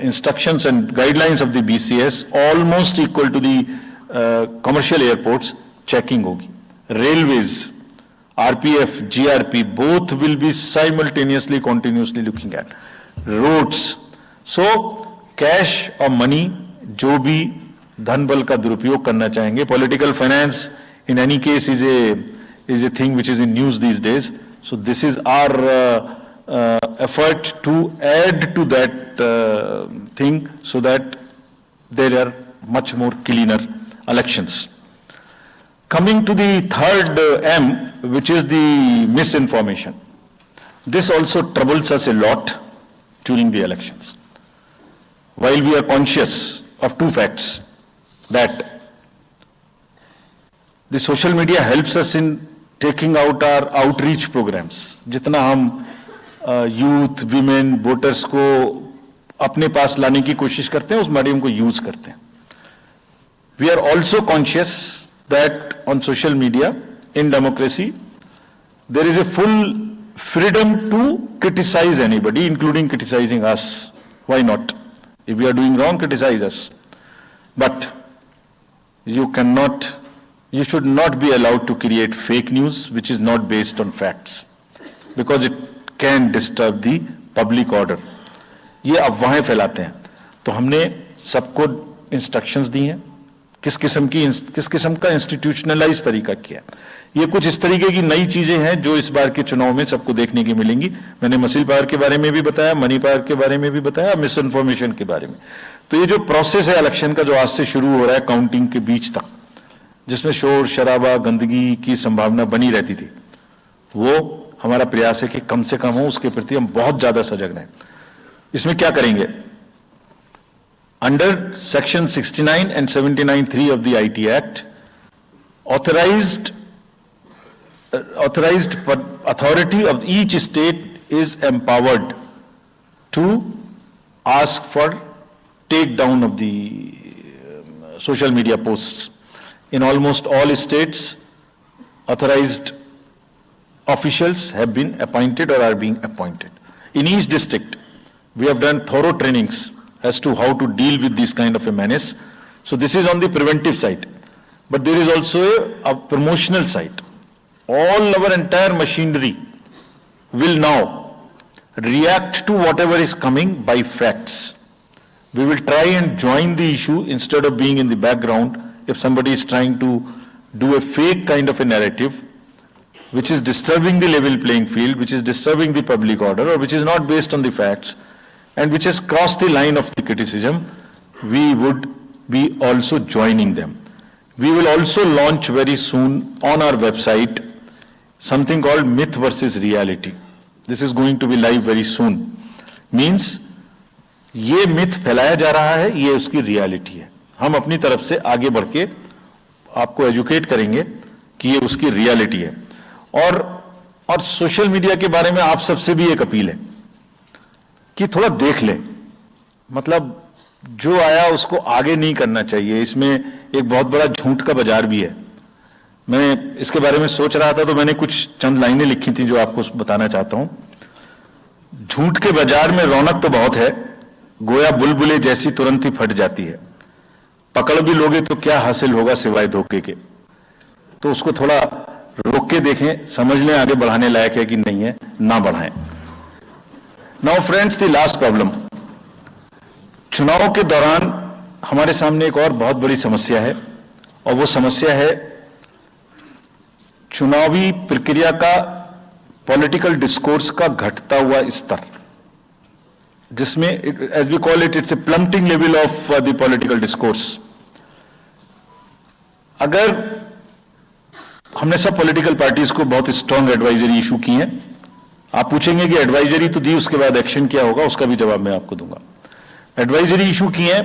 instructions and guidelines of the BCS, almost equal to the commercial airports, checking होगी. Railways, RPF, GRP, both will be simultaneously continuously looking at roads. So cash और मनी, जो भी धन बल का दुरुपयोग करना चाहेंगे, political finance in any case is a thing which is in news these days. So this is our effort to add to that thing so that there are much more cleaner elections. Coming to the third M, which is the misinformation. This also troubles us a lot during the elections. While we are conscious of two facts, that the social media helps us in taking out our outreach programs. जितना हम यूथ, विमेन, वोटर्स को अपने पास लाने की कोशिश करते हैं, उस मीडियम को यूज करते हैं. We are also conscious that on social media, in democracy, there is a full freedom to criticize anybody, including criticizing us. Why not? If we are doing wrong, criticize us. But you should not be allowed to create fake news which is not based on facts, because it can disturb the public order. ये अफवाहें फैलाते हैं. तो हमने सबको इंस्ट्रक्शंस दी हैं किस किस्म का इंस्टीट्यूशनलाइज तरीका किया. ये कुछ इस तरीके की नई चीजें हैं जो इस बार के चुनाव में सबको देखने की मिलेंगी. मैंने मसल पावर के बारे में भी बताया, मनी पावर के बारे में भी बताया, मिस इन्फॉर्मेशन के बारे में. तो ये जो प्रोसेस है इलेक्शन का, जो आज से शुरू हो रहा है काउंटिंग के बीच तक, जिसमें शोर शराबा गंदगी की संभावना बनी रहती थी, वो हमारा प्रयास है कि कम से कम हो. उसके प्रति हम बहुत ज्यादा सजग रहें. इसमें क्या करेंगे? Under Section 69 and 79(3) of the IT Act, authorized authority of each state is empowered to ask for takedown of the social media posts. In almost all states, authorized officials have been appointed or are being appointed. In each district, we have done thorough trainings as to how to deal with this kind of a menace. So this is on the preventive side. But there is also a promotional side. All our entire machinery will now react to whatever is coming by facts. We will try and join the issue instead of being in the background. If somebody is trying to do a fake kind of a narrative, which is disturbing the level playing field, which is disturbing the public order, or which is not based on the facts, and which has crossed the line of the criticism, we would be also joining them. We will also launch very soon on our website something called Myth versus Reality. This is going to be live very soon. Means ये myth फैलाया जा रहा है, ये उसकी reality है. हम अपनी तरफ से आगे बढ़ के आपको educate करेंगे कि ये उसकी reality है. और सोशल मीडिया के बारे में आप सबसे भी एक अपील है कि थोड़ा देख ले. मतलब जो आया उसको आगे नहीं करना चाहिए. इसमें एक बहुत बड़ा झूठ का बाजार भी है. मैं इसके बारे में सोच रहा था तो मैंने कुछ चंद लाइनें लिखी थी जो आपको बताना चाहता हूं. झूठ के बाजार में रौनक तो बहुत है, गोया बुलबुले जैसी तुरंत ही फट जाती है. पकड़ भी लोगे तो क्या हासिल होगा सिवाय धोखे के। तो उसको थोड़ा रोक के देखें, समझ लें आगे बढ़ाने लायक है कि नहीं है, ना बढ़ाएं। Now friends, the last problem, चुनाव के दौरान हमारे सामने एक और बहुत बड़ी समस्या है, और वो समस्या है चुनावी प्रक्रिया का पॉलिटिकल डिस्कोर्स का घटता हुआ स्तर, जिसमें as we call it, it's a plummeting level of the political discourse. अगर हमने सब पॉलिटिकल पार्टीज को बहुत स्ट्रांग एडवाइजरी इशू की है, आप पूछेंगे कि एडवाइजरी तो दी, उसके बाद एक्शन क्या होगा, उसका भी जवाब मैं आपको दूंगा। एडवाइजरी इशू की है,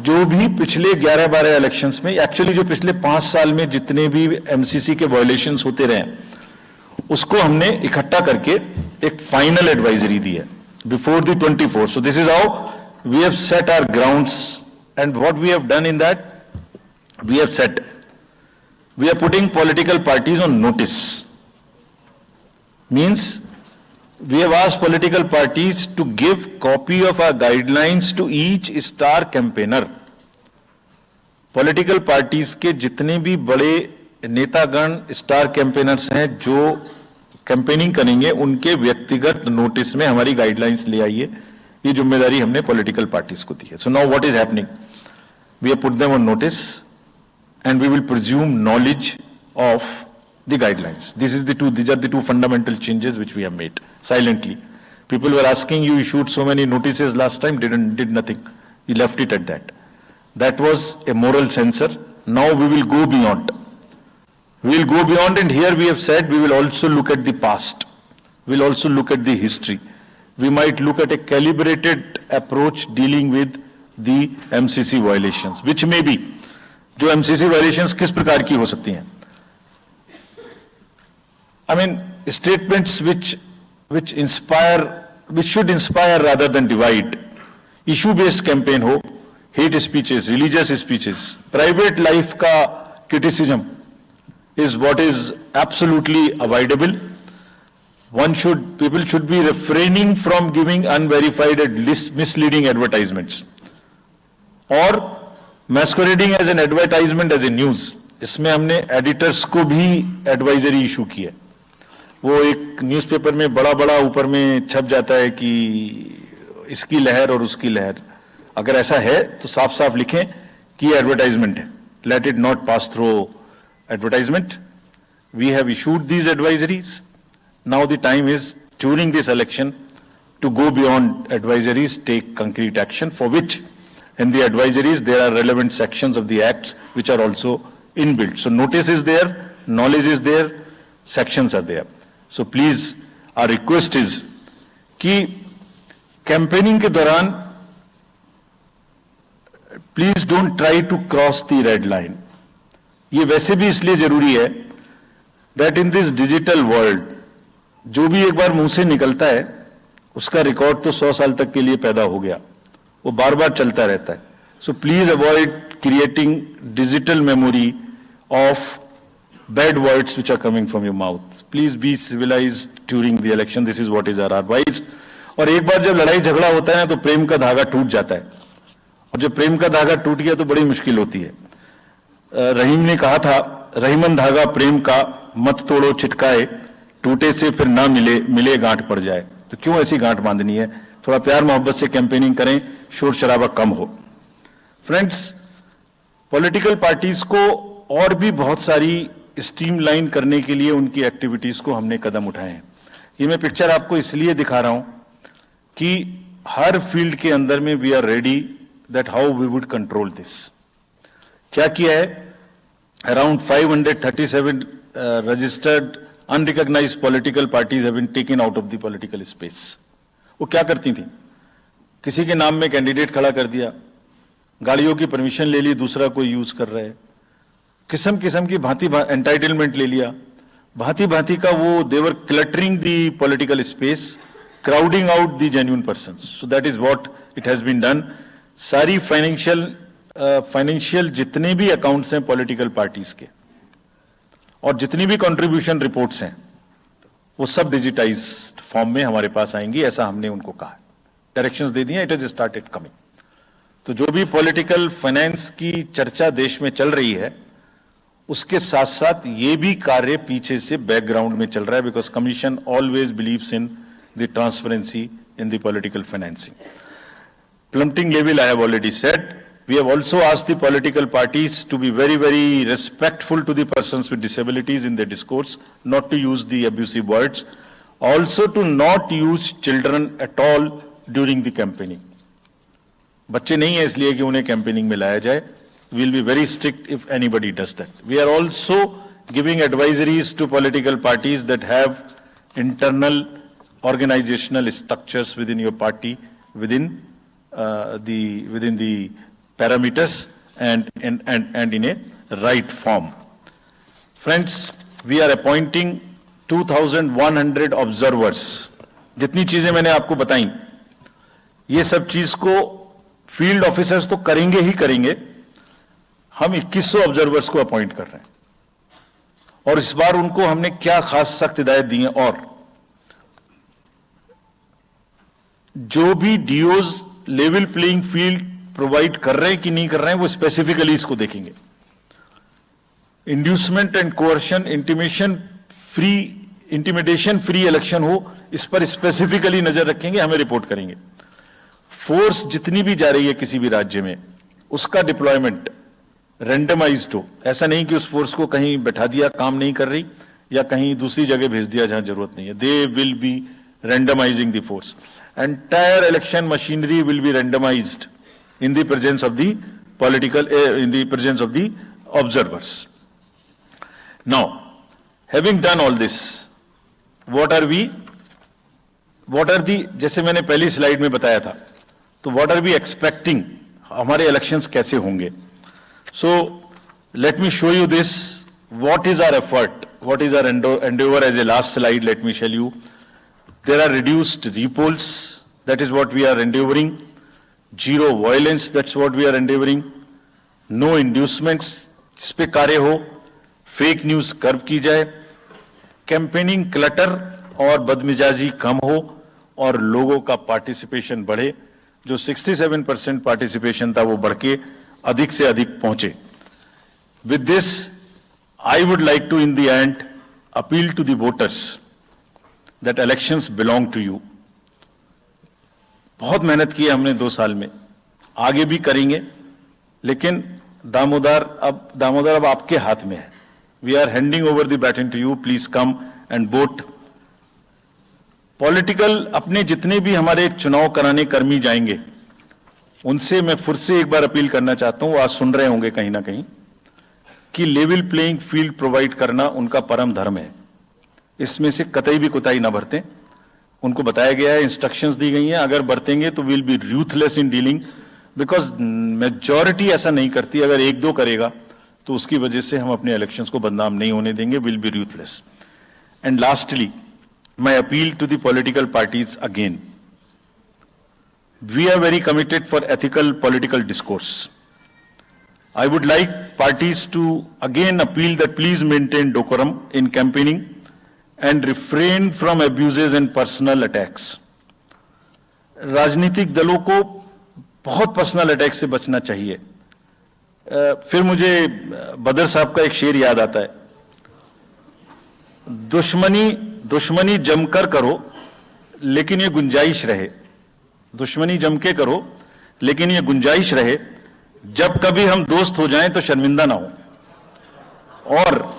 जो भी पिछले 11-12 इलेक्शंस में, एक्चुअली जो पिछले 5 साल में जितने भी एमसीसी के वायलेशंस होते रहे, उसको हमने इकट्ठा करके एक फाइनल एडवाइजरी दी है before the 24। So this is how we have set our grounds, and what we have done in that, we have set, we are putting political parties on notice. Means we have asked political parties to give copy of our guidelines to each star campaigner. Political parties के जितने भी बड़े नेतागण स्टार कैंपेनर्स हैं जो कैंपेनिंग करेंगे, उनके व्यक्तिगत नोटिस में हमारी गाइडलाइंस ले आइए। ये जिम्मेदारी हमने पॉलिटिकल पार्टीज को दी है। So now what is happening, we have put them on notice and we will presume knowledge of the guidelines. These are the two fundamental changes which we have made silently. People were asking, you issued so many notices last time, did nothing. You left it at that. That was a moral censor. Now we will go beyond. We will go beyond, and here we have said we will also look at the past. We will also look at the history. We might look at a calibrated approach dealing with the MCC violations, which may be, जो एमसीसी वायलेशंस किस प्रकार की हो सकती हैं। I mean statements which should inspire rather than divide. Issue based campaign हो, hate speeches, religious speeches, private life का criticism is what is absolutely avoidable. People should be refraining from giving unverified and misleading advertisements or masquerading as an advertisement as a news. इसमें हमने एडिटर्स को भी एडवाइजरी इशू की है। वो एक न्यूज़पेपर में बड़ा बड़ा ऊपर में छप जाता है कि इसकी लहर और उसकी लहर। अगर ऐसा है तो साफ साफ लिखें कि एडवर्टाइजमेंट है। Let it not pass through advertisement. We have issued these advisories. Now the time is during this election to go beyond advisories, take concrete action, for which in the advisories there are relevant sections of the acts which are also inbuilt. So notice is there, knowledge is there, sections are there. So please, our request is कि campaigning के दौरान please don't try to cross the red line. ये वैसे भी इसलिए जरूरी है that in this digital world जो भी एक बार मुंह से निकलता है उसका रिकॉर्ड तो 100 साल तक के लिए पैदा हो गया, वो बार बार चलता रहता है। So please avoid creating digital memory of bad words which are coming from your mouth. Please be civilized during the election, this is what is our advice. और एक बार जब लड़ाई झगड़ा होता है ना तो प्रेम का धागा टूट जाता है, और जब प्रेम का धागा टूट गया तो बड़ी मुश्किल होती है। रहीम ने कहा था, रहीमन धागा प्रेम का मत तोड़ो छिटकाए, टूटे से फिर ना मिले, मिले गांठ पड़ जाए। तो क्यों ऐसी गांठ बांधनी है? थोड़ा प्यार मोहब्बत से कैंपेनिंग करें, शोर शराबा कम हो। फ्रेंड्स, पॉलिटिकल पार्टीज को और भी बहुत सारी स्ट्रीमलाइन करने के लिए उनकी एक्टिविटीज को हमने कदम उठाए हैं। ये मैं पिक्चर आपको इसलिए दिखा रहा हूं कि हर फील्ड के अंदर में we are ready that how we would control this. क्या किया है? Around 537 registered unrecognized political parties have been taken out of the political space. वो क्या करती थी? किसी के नाम में कैंडिडेट खड़ा कर दिया, गाड़ियों की परमिशन ले ली, दूसरा कोई यूज कर रहा है, किस्म किस्म की भांति एंटाइटलमेंट ले लिया, भांति भांति का वो they're cluttering the political space, crowding out the genuine persons. So that is what it has been done. सारी फाइनेंशियल जितने भी अकाउंट्स हैं पॉलिटिकल पार्टीज के और जितनी भी कंट्रीब्यूशन रिपोर्ट्स हैं वो सब डिजिटाइज्ड फॉर्म में हमारे पास आएंगी, ऐसा हमने उनको कहा, डायरेक्शंस दे दिए, इट हैज स्टार्टेड कमिंग। तो जो भी पॉलिटिकल फाइनेंस की चर्चा देश में चल रही है, उसके साथ साथ ये भी कार्य पीछे से बैकग्राउंड में चल रहा है, because commission always believes in the transparency in the political financing. Plummeting level, I have already said. We have also asked the political parties to be very, very respectful to the persons with disabilities in their discourse, not to use the abusive words, also to not use children at all during the campaigning. बच्चे नहीं है इसलिए कि उन्हें campaigning में लाया जाए. We will be very strict if anybody does that. We are also giving advisories to political parties that have internal organizational structures within your party, within the parameters and in a right form. Friends, we are appointing 2,100 observers. जितनी चीजें मैंने आपको बताई, ये सब चीज को फील्ड ऑफिसर्स तो करेंगे ही करेंगे. हम 2100 ऑब्जर्वर्स को अपॉइंट कर रहे हैं और इस बार उनको हमने क्या खास सख्त हिदायत दी है, और जो भी डीओज लेवल प्लेइंग फील्ड प्रोवाइड कर रहे हैं कि नहीं कर रहे हैं, वो स्पेसिफिकली इसको देखेंगे. Inducement and coercion, intimidation free election हो, इस पर स्पेसिफिकली नजर रखेंगे, हमें रिपोर्ट करेंगे. फोर्स जितनी भी जा रही है किसी भी राज्य में, उसका डिप्लॉयमेंट रैंडमाइज्ड हो. ऐसा नहीं कि उस फोर्स को कहीं बैठा दिया, काम नहीं कर रही, या कहीं दूसरी जगह भेज दिया जहां जरूरत नहीं है. They will be randomizing the force. Entire election machinery will be randomized in the presence of the in the presence of the observers. Now, having done all this, what are the, जैसे मैंने पहली स्लाइड में बताया था, तो what are we expecting, हमारे elections कैसे होंगे? So, let me show you this, what is our effort, what is our endeavor. As a last slide, let me show you. There are reduced repolls, that is what we are endeavoring. Zero violence, that's what we are endeavoring. No inducements, इस पे कार्य हो. फेक न्यूज कर्व की जाए. कैंपेनिंग क्लटर और बदमिजाजी कम हो और लोगों का पार्टिसिपेशन बढ़े. जो 67% पार्टिसिपेशन था वो बढ़ के अधिक से अधिक पहुंचे. With this, I would like to in the end appeal to the voters that elections belong to you. बहुत मेहनत की है हमने 2 साल में, आगे भी करेंगे, लेकिन दामोदर अब आपके हाथ में है. We are handing over the baton to you. Please come and vote. Political अपने जितने भी हमारे चुनाव कराने कर्मी जाएंगे, उनसे मैं फिर से एक बार अपील करना चाहता हूं, आज सुन रहे होंगे कहीं ना कहीं, कि लेवल प्लेइंग फील्ड प्रोवाइड करना उनका परम धर्म है. इसमें से कतई भी कोताही ना बरतें. उनको बताया गया है, इंस्ट्रक्शंस दी गई हैं, अगर बरतेंगे तो will be ruthless in dealing, because majority ऐसा नहीं करती. अगर 1-2 करेगा तो उसकी वजह से हम अपने इलेक्शंस को बदनाम नहीं होने देंगे. Will be ruthless. And lastly, my appeal to the political parties again. We are very committed for ethical political discourse. I would like parties to again appeal that please maintain decorum in campaigning and refrain from abuses and personal attacks. राजनीतिक दलों को बहुत पर्सनल अटैक से बचना चाहिए. फिर मुझे बदर साहब का एक शेर याद आता है, दुश्मनी जमकर करो लेकिन ये गुंजाइश रहे. दुश्मनी जम के करो लेकिन ये गुंजाइश रहे, जब कभी हम दोस्त हो जाएं तो शर्मिंदा ना हो. और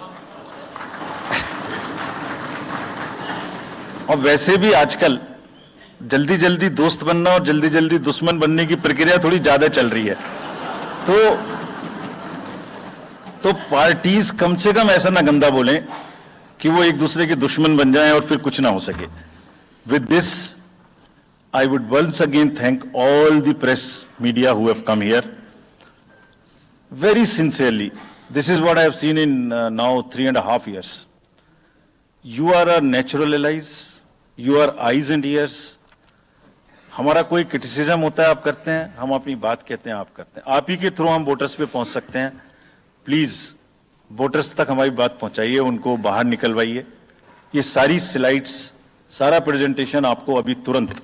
वैसे भी आजकल जल्दी जल्दी दोस्त बनना और जल्दी जल्दी दुश्मन बनने की प्रक्रिया थोड़ी ज्यादा चल रही है. तो पार्टीज कम से कम ऐसा ना गंदा बोलें कि वो एक दूसरे के दुश्मन बन जाएं और फिर कुछ ना हो सके. With this I would once again thank all the press media who have come here. Very sincerely, this is what I have seen in now 3.5 years. You are our natural allies, you are eyes and ears. हमारा कोई क्रिटिसिज्म होता है आप करते हैं, हम अपनी बात कहते हैं आप करते हैं. आप ही के थ्रू हम वोटर्स पे पहुंच सकते हैं. प्लीज वोटर्स तक हमारी बात पहुंचाइए, उनको बाहर निकलवाइए. ये सारी स्लाइड्स, सारा प्रेजेंटेशन आपको अभी तुरंत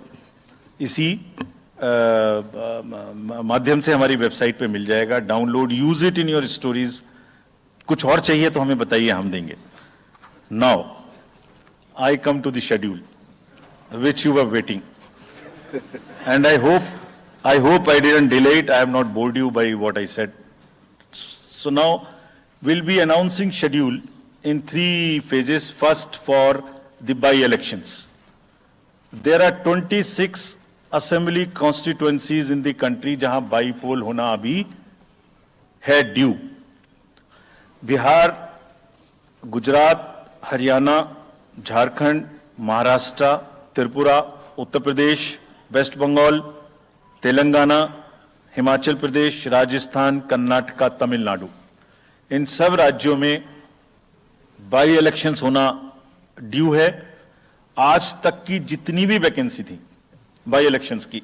इसी माध्यम से हमारी वेबसाइट पे मिल जाएगा। Download, use it in your stories. कुछ और चाहिए तो हमें बताइए, हम देंगे। Now I come to the schedule which you were waiting, and I hope I didn't delay it. I have not bored you by what I said. So now we'll be announcing schedule in 3 phases. First, for the by-elections. There are 26 assembly constituencies in the country जहां बाई-पोल होना अभी है ड्यू। बिहार, गुजरात, हरियाणा, झारखंड, महाराष्ट्र, त्रिपुरा, उत्तर प्रदेश, वेस्ट बंगाल, तेलंगाना, हिमाचल प्रदेश, राजस्थान, कर्नाटका, तमिलनाडु, इन सब राज्यों में बाई इलेक्शंस होना ड्यू है। आज तक की जितनी भी वैकेंसी थी बाई इलेक्शंस की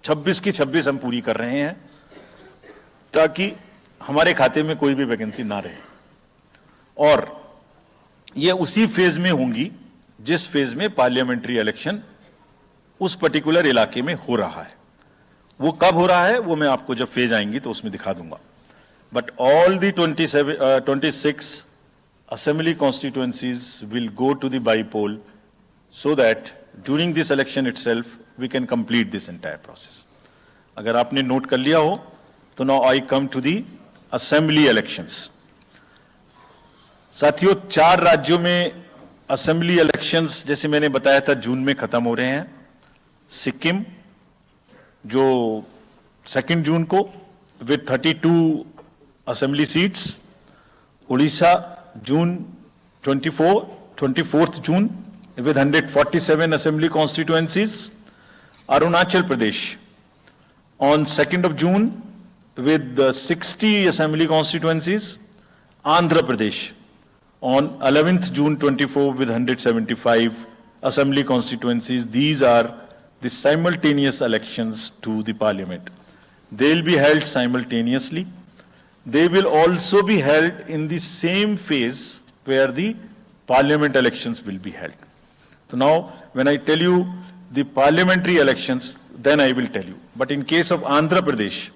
26 हम पूरी कर रहे हैं, ताकि हमारे खाते में कोई भी वैकेंसी ना रहे। और ये उसी फेज में होंगी जिस फेज में पार्लियामेंट्री इलेक्शन उस पर्टिकुलर इलाके में हो रहा है। वो कब हो रहा है वो मैं आपको जब फेज आएंगी तो उसमें दिखा दूंगा। But all the 26 assembly constituencies will go to the by-poll so that during this election itself we can complete this entire process. अगर आपने नोट कर लिया हो तो now I come to the assembly elections. साथियों, 4 राज्यों में असेंबली इलेक्शंस जैसे मैंने बताया था जून में खत्म हो रहे हैं। सिक्किम जो 2 जून को with 32 assembly seats, Orissa June 24th June with 147 assembly constituencies, Arunachal Pradesh on 2nd of June with 60 assembly constituencies, Andhra Pradesh on 11th June 24 with 175 assembly constituencies. These are the simultaneous elections to the parliament. They will be held simultaneously. They will also be held in the same phase where the parliament elections will be held. So now, when I tell you the parliamentary elections, then I will tell you. But in case of Andhra Pradesh,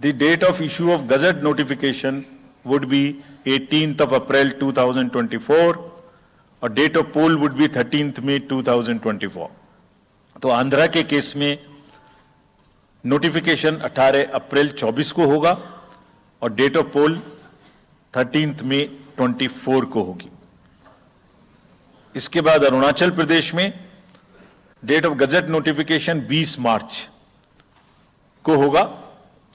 the date of issue of Gazette notification would be 18th of April 2024 और date of poll would be 13th May 2024. तो आंध्रा के केस में नोटिफिकेशन 18 अप्रैल 24 को होगा और date of pole 13th May 24 को होगी। इसके बाद अरुणाचल प्रदेश में डेट ऑफ गजट नोटिफिकेशन 20 मार्च को होगा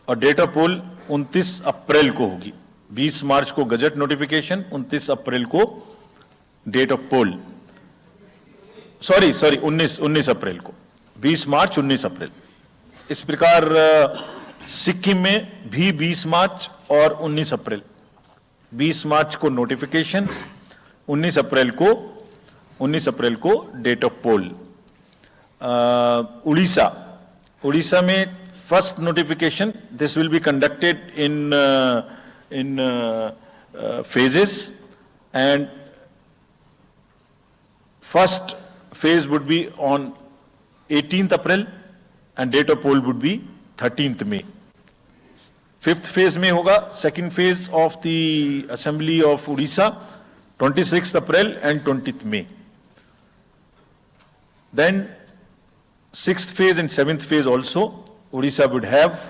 और डेट ऑफ पोल 29 अप्रैल को होगी। 20 मार्च को गजट नोटिफिकेशन, 29 अप्रैल को डेट ऑफ पोल। सॉरी 19 अप्रैल को, 20 मार्च 19 अप्रैल। इस प्रकार सिक्किम में भी 20 मार्च और 19 अप्रैल, 20 मार्च को नोटिफिकेशन, 19 अप्रैल को डेट ऑफ पोल। उड़ीसा में first notification, this will be conducted in phases, and first phase would be on 18th April and date of poll would be 13th May. 5th phase में होगा second phase of the assembly of Odisha 26th April and 20th May. Then 6th phase and 7th phase also Odisha would have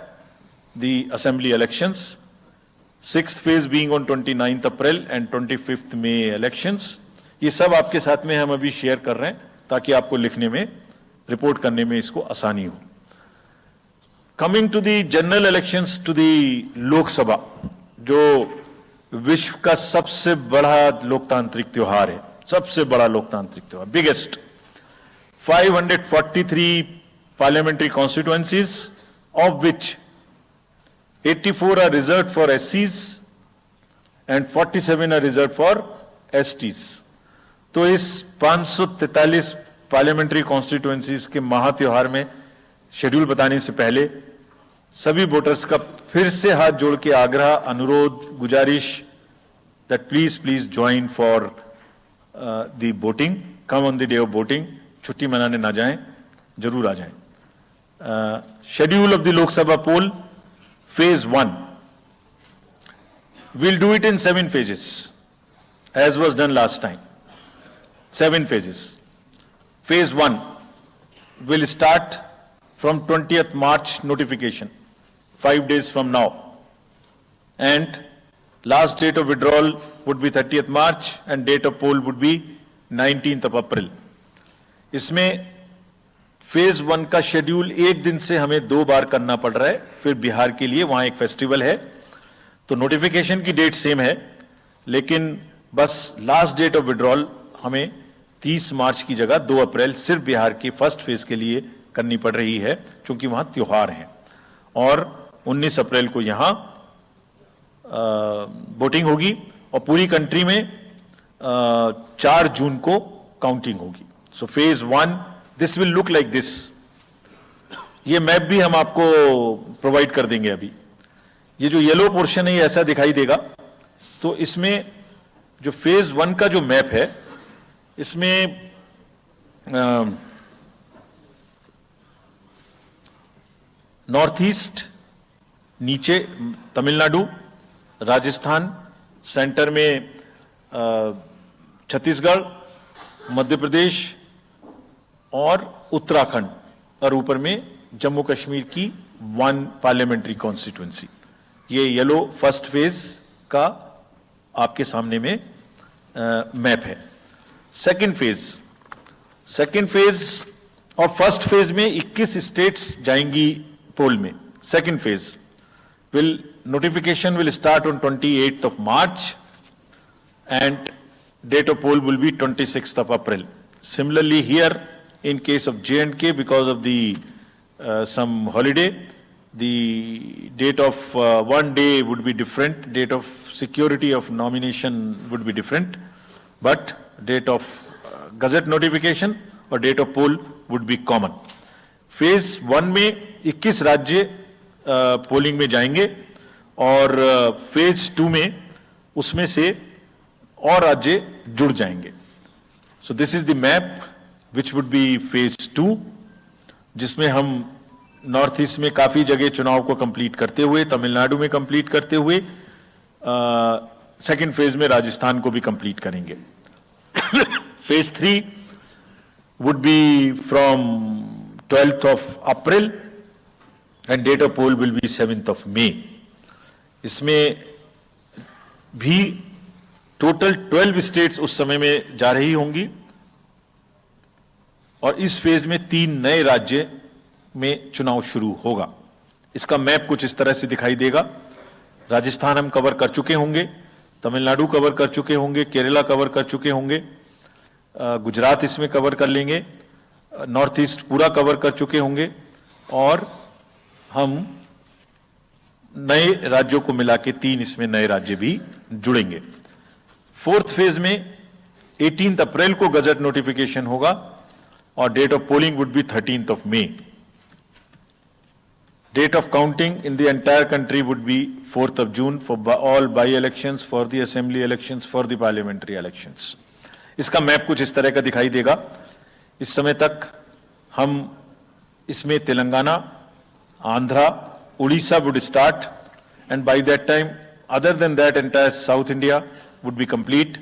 the assembly elections. 6th phase being on 29th April and 25th May elections. ये सब आपके साथ में हम अभी शेयर कर रहे हैं ताकि आपको लिखने में, रिपोर्ट करने में इसको आसानी हो। Coming to the general elections to the Lok Sabha, जो विश्व का सबसे बड़ा लोकतांत्रिक त्योहार है, सबसे बड़ा लोकतांत्रिक त्योहार, biggest. 543 parliamentary constituencies, of which 84 are reserved for SCs and 47 are reserved for STs. तो इस 543 पार्लियामेंट्री कॉन्स्टिट्यूएंसीज के महात्योहार में शेड्यूल बताने से पहले सभी वोटर्स का फिर से हाथ जोड़ के आग्रह, अनुरोध, गुजारिश that please join for the voting, come on the day of voting. छुट्टी मनाने ना जाएं, जरूर आ जाएं। schedule of the Lok Sabha poll, phase 1. We'll do it in 7 phases, as was done last time. 7 phases. Phase 1 will start from 20th March notification, 5 days from now. And last date of withdrawal would be 30th March and date of poll would be 19th of April. इसमें फेज 1 का शेड्यूल एक दिन से हमें 2 बार करना पड़ रहा है, फिर बिहार के लिए वहां एक फेस्टिवल है, तो नोटिफिकेशन की डेट सेम है, लेकिन बस लास्ट डेट ऑफ विड्रॉल हमें 30 मार्च की जगह 2 अप्रैल सिर्फ बिहार के फर्स्ट फेज के लिए करनी पड़ रही है, क्योंकि वहां त्योहार हैं। और 19 अप्रैल को यहां वोटिंग होगी और पूरी कंट्री में 4 जून को काउंटिंग होगी। So phase 1 this will look like this. ये मैप भी हम आपको प्रोवाइड कर देंगे। अभी ये जो येलो पोर्शन है ये ऐसा दिखाई देगा। तो इसमें जो फेज 1 का जो मैप है, इसमें नॉर्थ ईस्ट, नीचे तमिलनाडु, राजस्थान, सेंटर में छत्तीसगढ़, मध्य प्रदेश और उत्तराखंड, और ऊपर में जम्मू कश्मीर की 1 पार्लियामेंट्री कॉन्स्टिट्यूएंसी। ये येलो फर्स्ट फेज का आपके सामने में मैप है। सेकंड फेज और फर्स्ट फेज में 21 स्टेट्स जाएंगी पोल में। Second phase notification will start on 28th of March and date of poll will be 26th of April. Similarly here, in case of J&K, because of the some holiday, the date of 1 day would be different, date of security of nomination would be different, but date of gazette notification or date of poll would be common. Phase 1 में 21 राज्य पोलिंग में जाएंगे और फेज 2 में उसमें से और राज्य जुड़ जाएंगे। सो this is the map which would be phase 2, जिसमें हम नॉर्थ ईस्ट में काफी जगह चुनाव को कंप्लीट करते हुए, तमिलनाडु में कंप्लीट करते हुए सेकंड फेज में राजस्थान को भी कंप्लीट करेंगे। Phase 3 would be from 12th of April and date of poll will be 7th of May. इसमें भी टोटल 12 स्टेट्स उस समय में जा रही होंगी और इस फेज में 3 नए राज्य में चुनाव शुरू होगा। इसका मैप कुछ इस तरह से दिखाई देगा। राजस्थान हम कवर कर चुके होंगे, तमिलनाडु कवर कर चुके होंगे, केरला कवर कर चुके होंगे, गुजरात इसमें कवर कर लेंगे, नॉर्थ ईस्ट पूरा कवर कर चुके होंगे और हम नए राज्यों को मिला के 3 इसमें नए राज्य भी जुड़ेंगे। फोर्थ फेज में 18 अप्रैल को गजट नोटिफिकेशन होगा और date of polling would be 13th of May. Date of counting in the entire country would be 4th of June for all by-elections, for the assembly elections, for the parliamentary elections. इसका मैप कुछ इस तरह का दिखाई देगा। इस समय तक हम इसमें Telangana, Andhra, Orissa would start and by that time other than that entire South India would be complete,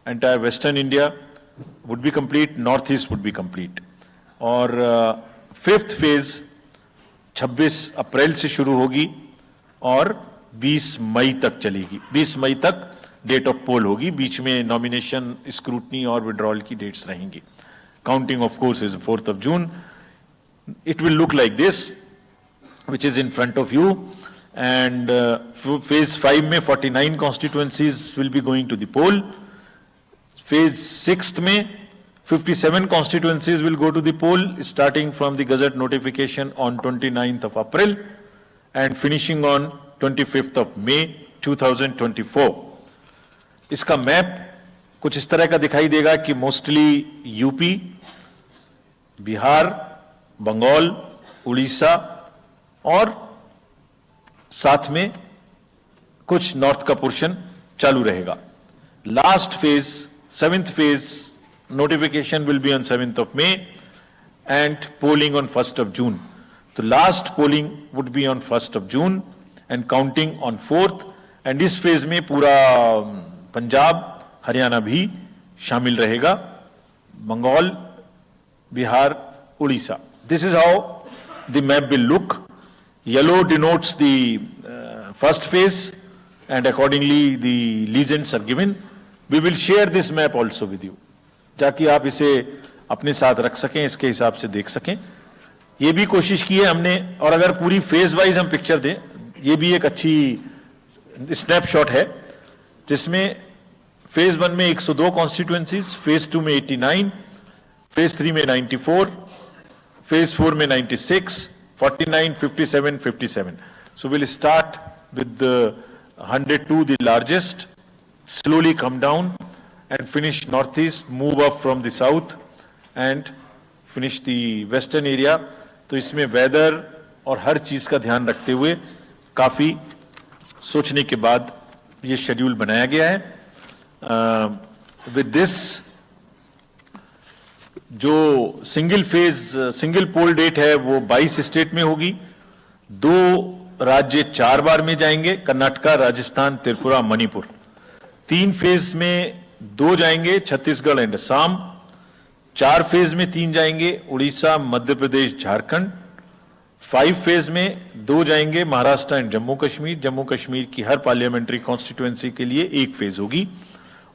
entire Western India would be complete, North East would be complete. और फिफ्थ फेज 26 अप्रैल से शुरू होगी और 20 मई तक चलेगी। 20 मई तक डेट ऑफ पोल होगी, बीच में नॉमिनेशन, स्क्रूटनी और विड्रॉल की डेट्स रहेंगी। Counting of course is 4th of June. It will look like this, which is in front of you, and phase 5 में 49 constituencies will be going to the poll. Phase 6 में 57 constituencies will go to the poll, starting from the gazette notification on 29th of April and finishing on 25th of May 2024. इसका मैप कुछ इस तरह का दिखाई देगा कि मोस्टली यूपी, बिहार, बंगाल, उड़ीसा और साथ में कुछ नॉर्थ का पोर्शन चालू रहेगा। Last phase, 7th phase notification will be on 7th of May and polling on 1st of June. तो last polling would be on 1 June and counting on 4th, and इस फेज में पूरा पंजाब हरियाणा भी शामिल रहेगा, Bengal, Bihar, Orissa. This is how the map will look. Yellow denotes the first phase, and accordingly the legends are given. We will share this map also with you, ताकि आप इसे अपने साथ रख सकें, इसके हिसाब से देख सकें. ये भी कोशिश की है हमने, और अगर पूरी फेज वाइज हम पिक्चर दें, ये भी एक अच्छी स्नैपशॉट है, जिसमें फेज 1 में 102 कॉन्स्टिट्यूएंसीज, फेज 2 में 89, फेज 3 में 94, फेज 4 में 96, 49, 57, 57. So we'll start with the 102, the largest, slowly come down and finish northeast, move up from the south and finish the western area. तो इसमें वेदर और हर चीज का ध्यान रखते हुए काफी सोचने के बाद ये शेड्यूल बनाया गया है. विद दिस, जो सिंगल पोल डेट है वो 22 स्टेट में होगी. 2 राज्य 4 बार में जाएंगे, कर्नाटका, राजस्थान, त्रिपुरा, मणिपुर. 3 फेज में 2 जाएंगे, छत्तीसगढ़ एंड असम. 4 फेज में 3 जाएंगे, उड़ीसा, मध्य प्रदेश, झारखंड. 5 फेज में 2 जाएंगे, महाराष्ट्र एंड जम्मू कश्मीर. जम्मू कश्मीर की हर पार्लियामेंट्री कॉन्स्टिट्यूएंसी के लिए 1 फेज होगी.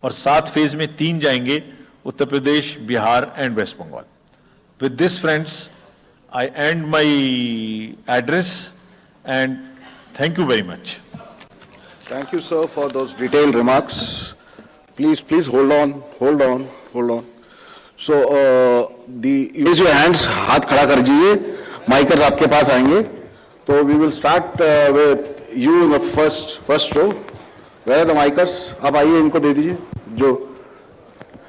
और 7 फेज में 3 जाएंगे, Uttar Pradesh, Bihar and West Bengal. With this friends, I end my address and thank you very much. Thank you, sir, for those detailed remarks. Please hold on. So, raise your hands, हाथ खड़ा कर दीजिए, माइकर्स आपके पास आएंगे. तो we will start with you in the first row. Where are the micers? आप आइए, इनको दे दीजिए. जो,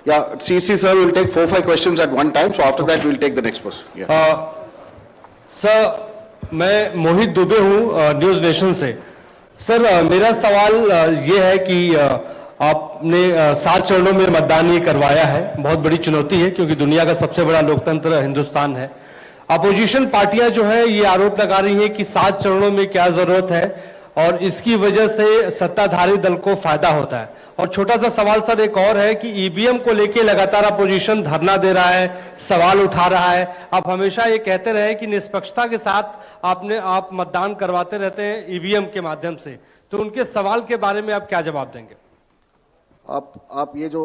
yeah, CC sir will take 4-5 questions at one time. So after that we will take the next person. Yeah. Sir, मैं मोहित दुबे हूँ न्यूज नेशन से. सर, मेरा सवाल ये है कि आपने 7 चरणों में मतदान ये करवाया है. बहुत बड़ी चुनौती है, क्योंकि दुनिया का सबसे बड़ा लोकतंत्र हिंदुस्तान है. अपोजिशन पार्टियां जो है ये आरोप लगा रही हैं कि 7 चरणों में क्या जरूरत है, और इसकी वजह से सत्ताधारी दल को फायदा होता है. और छोटा सा सवाल सर एक और है कि ईवीएम को लेके लगातार अपोजिशन धरना दे रहा है, सवाल उठा रहा है. आप हमेशा ये कहते रहे कि निष्पक्षता के साथ आप मतदान करवाते रहते हैं ईवीएम के माध्यम से, तो उनके सवाल के बारे में आप क्या जवाब देंगे? आप ये जो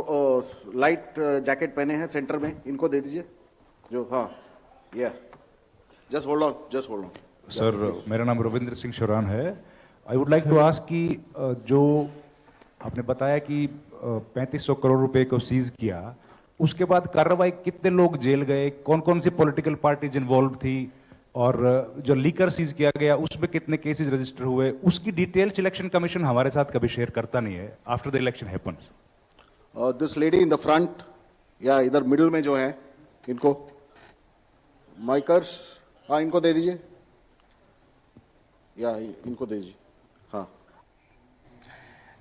लाइट जैकेट पहने हैं सेंटर में, इनको दे दीजिए. जो, हाँ, या, जस्ट होल्ड ऑन. सर, मेरा नाम रविंद्र सिंह शोरान है. I would like to ask कि जो आपने बताया कि 3500 करोड़ रुपए को सीज किया, उसके बाद कार्रवाई कितने लोग जेल गए, कौन कौन सी पॉलिटिकल पार्टीज इन्वॉल्व थी, और जो लीकर सीज किया गया उसमें कितने केसेस रजिस्टर हुए, उसकी डिटेल्स इलेक्शन कमीशन हमारे साथ कभी शेयर करता नहीं है after the election happens. This lady in the front, या इधर मिडिल में जो है, इनको माइकर्स, हाँ, इनको दे दीजिए, या इनको दे दीजिए. हाँ.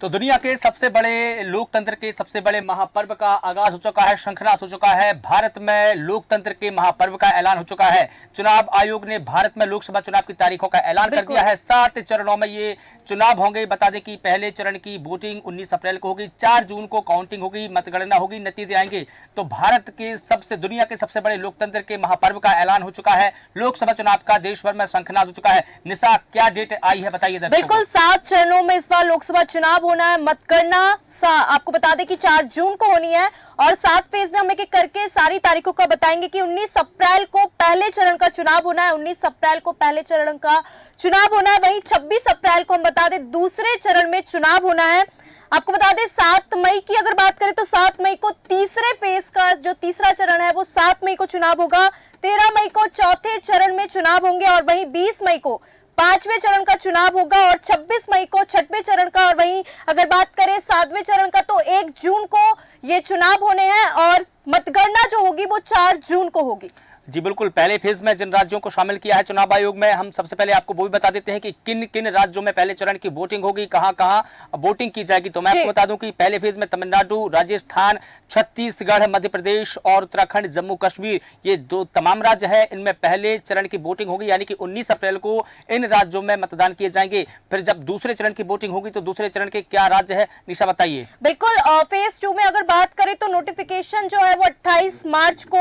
तो दुनिया के सबसे बड़े लोकतंत्र के सबसे बड़े महापर्व का आगाज हो चुका है, शंखनाद हो चुका है. भारत में लोकतंत्र के महापर्व का ऐलान हो चुका है. चुनाव आयोग ने भारत में लोकसभा चुनाव की तारीखों का ऐलान कर दिया है. 7 चरणों में ये चुनाव होंगे. बता दें कि पहले चरण की वोटिंग 19 अप्रैल को होगी, 4 जून को काउंटिंग होगी, मतगणना होगी, नतीजे आएंगे. तो भारत के दुनिया के सबसे बड़े लोकतंत्र के महापर्व का ऐलान हो चुका है. लोकसभा चुनाव का देश भर में शंखनाद हो चुका है. निशा, क्या डेट आई है, बताइए दर्शकों. बिल्कुल, 7 चरणों में इस बार लोकसभा चुनाव होना है. मतगणना आपको बता दें कि 4 जून को होनी है, और 7 फेज में हम एक एक करके सारी तारीखों का बताएंगे कि 19 अप्रैल को पहले चरण का चुनाव होना है. 19 अप्रैल को पहले चरण का चुनाव होना है. वहीं 26 अप्रैल को हम बता दें दूसरे चरण में चुनाव होना है. आपको बता दें 7 मई की अगर बात करें तो 7 मई को तीसरे फेज का जो तीसरा चरण है वो 7 मई को चुनाव होगा. 13 मई को चौथे चरण में चुनाव होंगे, और वहीं 20 मई को 5वें चरण का चुनाव होगा, और 26 मई को 6वें चरण का. और वहीं अगर बात करें 7वें चरण का तो 1 जून को ये चुनाव होने हैं, और मतगणना जो होगी वो 4 जून को होगी. जी बिल्कुल, पहले फेज में जिन राज्यों को शामिल किया है चुनाव आयोग में, हम सबसे पहले आपको वो भी बता देते हैं कि किन किन राज्यों में पहले चरण की वोटिंग होगी, कहां कहां वोटिंग की जाएगी। तो मैं आपको बता दूं कि पहले फेज में तमिलनाडु, राजस्थान, छत्तीसगढ़, मध्य प्रदेश और उत्तराखंड, जम्मू कश्मीर, ये दो तमाम राज्य है, इनमें पहले चरण की वोटिंग होगी, यानी कि 19 अप्रैल को इन राज्यों में मतदान किए जाएंगे। फिर जब दूसरे चरण की वोटिंग होगी तो दूसरे चरण के क्या राज्य है, निशा बताइए। बिल्कुल, फेज 2 में अगर बात करें तो नोटिफिकेशन जो है वो 28 मार्च को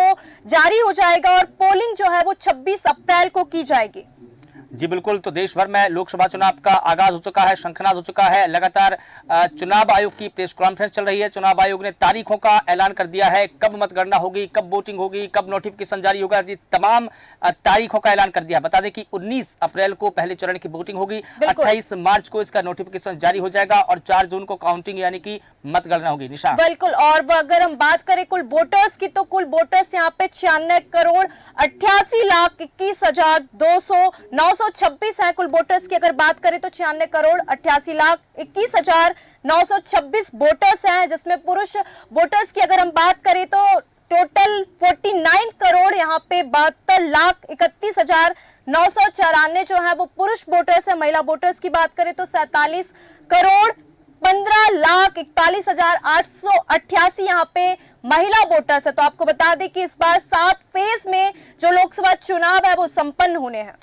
जारी हो जाएगा और पोलिंग जो है वो 26 अप्रैल को की जाएगी। जी बिल्कुल, तो देश भर में लोकसभा चुनाव का आगाज हो चुका है, शंखनाद हो चुका है। लगातार चुनाव आयोग की प्रेस कॉन्फ्रेंस चल रही है। चुनाव आयोग ने तारीखों का ऐलान कर दिया है, कब मतगणना होगी, कब वोटिंग होगी, कब नोटिफिकेशन जारी होगा, ये तमाम तारीखों का ऐलान कर दिया। बता दें कि 19 अप्रैल को पहले चरण की वोटिंग होगी, 28 मार्च को इसका नोटिफिकेशन जारी हो जाएगा और 4 जून को काउंटिंग यानी कि मतगणना होगी। निशा बिल्कुल, और अगर हम बात करें कुल वोटर्स की तो कुल वोटर्स यहाँ पे 96,88,21,200,926 है। कुल वोटर्स की अगर बात करें तो 96,88,21,926 वोटर्स हैं, जिसमें पुरुष वोटर्स की अगर हम बात करें तो टोटल 49 करोड़ यहाँ पे 72,31,994 जो है वो पुरुष वोटर्स है। महिला वोटर्स की बात करें तो 47 करोड़ 15,41,888 यहाँ पे महिला वोटर्स है। तो आपको बता दें कि इस बार 7 फेज में जो लोकसभा चुनाव है वो संपन्न होने हैं।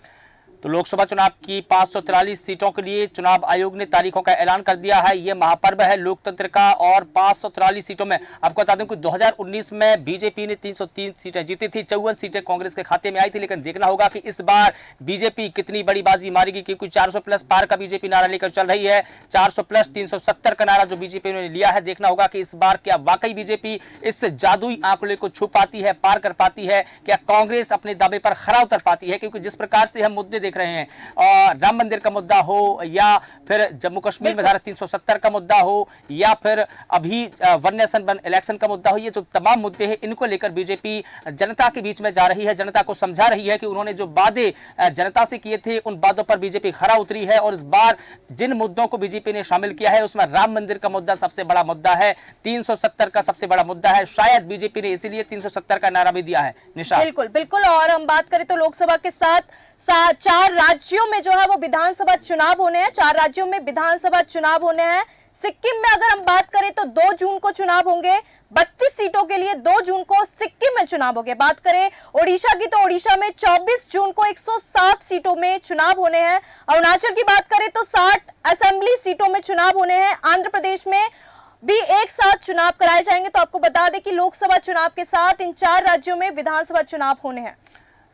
तो लोकसभा चुनाव की 543 सीटों के लिए चुनाव आयोग ने तारीखों का ऐलान कर दिया है। ये महापर्व है लोकतंत्र का और 543 सीटों में आपको बता दूं कि 2019 में बीजेपी ने 303 सीटें जीती थी, 54 सीटें कांग्रेस के खाते में आई थी। लेकिन देखना होगा कि इस बार बीजेपी कितनी बड़ी बाजी मारेगी, क्योंकि 400 प्लस पार का बीजेपी नारा लेकर चल रही है। 400 प्लस 370 का नारा जो बीजेपी ने लिया है, देखना होगा कि इस बार क्या वाकई बीजेपी इस जादुई आंकड़े को छू पाती है, पार कर पाती है, क्या कांग्रेस अपने दावे पर खरा उतर पाती है। क्योंकि जिस प्रकार से हम मुद्दे देख रहे हैं, और राम मंदिर का मुद्दा हो या फिर जम्मू कश्मीर में धारा 370 का मुद्दा हो या फिर अभी वन नेशन वन इलेक्शन का मुद्दा हो, ये जो तमाम मुद्दे हैं इनको लेकर बीजेपी जनता के बीच में जा रही है, जनता को समझा रही है कि उन्होंने जो वादे जनता से किए थे उन वादों पर बीजेपी खरा उतरी है। और इस बार जिन मुद्दों को बीजेपी ने शामिल किया है उसमें राम मंदिर का मुद्दा सबसे बड़ा मुद्दा है, 370 का सबसे बड़ा मुद्दा है। शायद बीजेपी ने इसीलिए 370 का नारा भी दिया है। निशा बिल्कुल बिल्कुल, और हम बात करें तो लोकसभा के साथ 4 राज्यों में जो है वो विधानसभा चुनाव होने हैं। 4 राज्यों में विधानसभा चुनाव होने हैं। सिक्किम में अगर हम बात करें तो 2 जून को चुनाव होंगे। 32 सीटों के लिए 2 जून को सिक्किम में चुनाव होंगे। बात करें ओडिशा की तो ओडिशा में 24 जून को 107 सीटों में चुनाव होने हैं। अरुणाचल की बात करें तो 60 असेंबली सीटों में चुनाव होने हैं। आंध्र प्रदेश में भी एक साथ चुनाव कराए जाएंगे। तो आपको बता दें कि लोकसभा चुनाव के साथ इन 4 राज्यों में विधानसभा चुनाव होने हैं।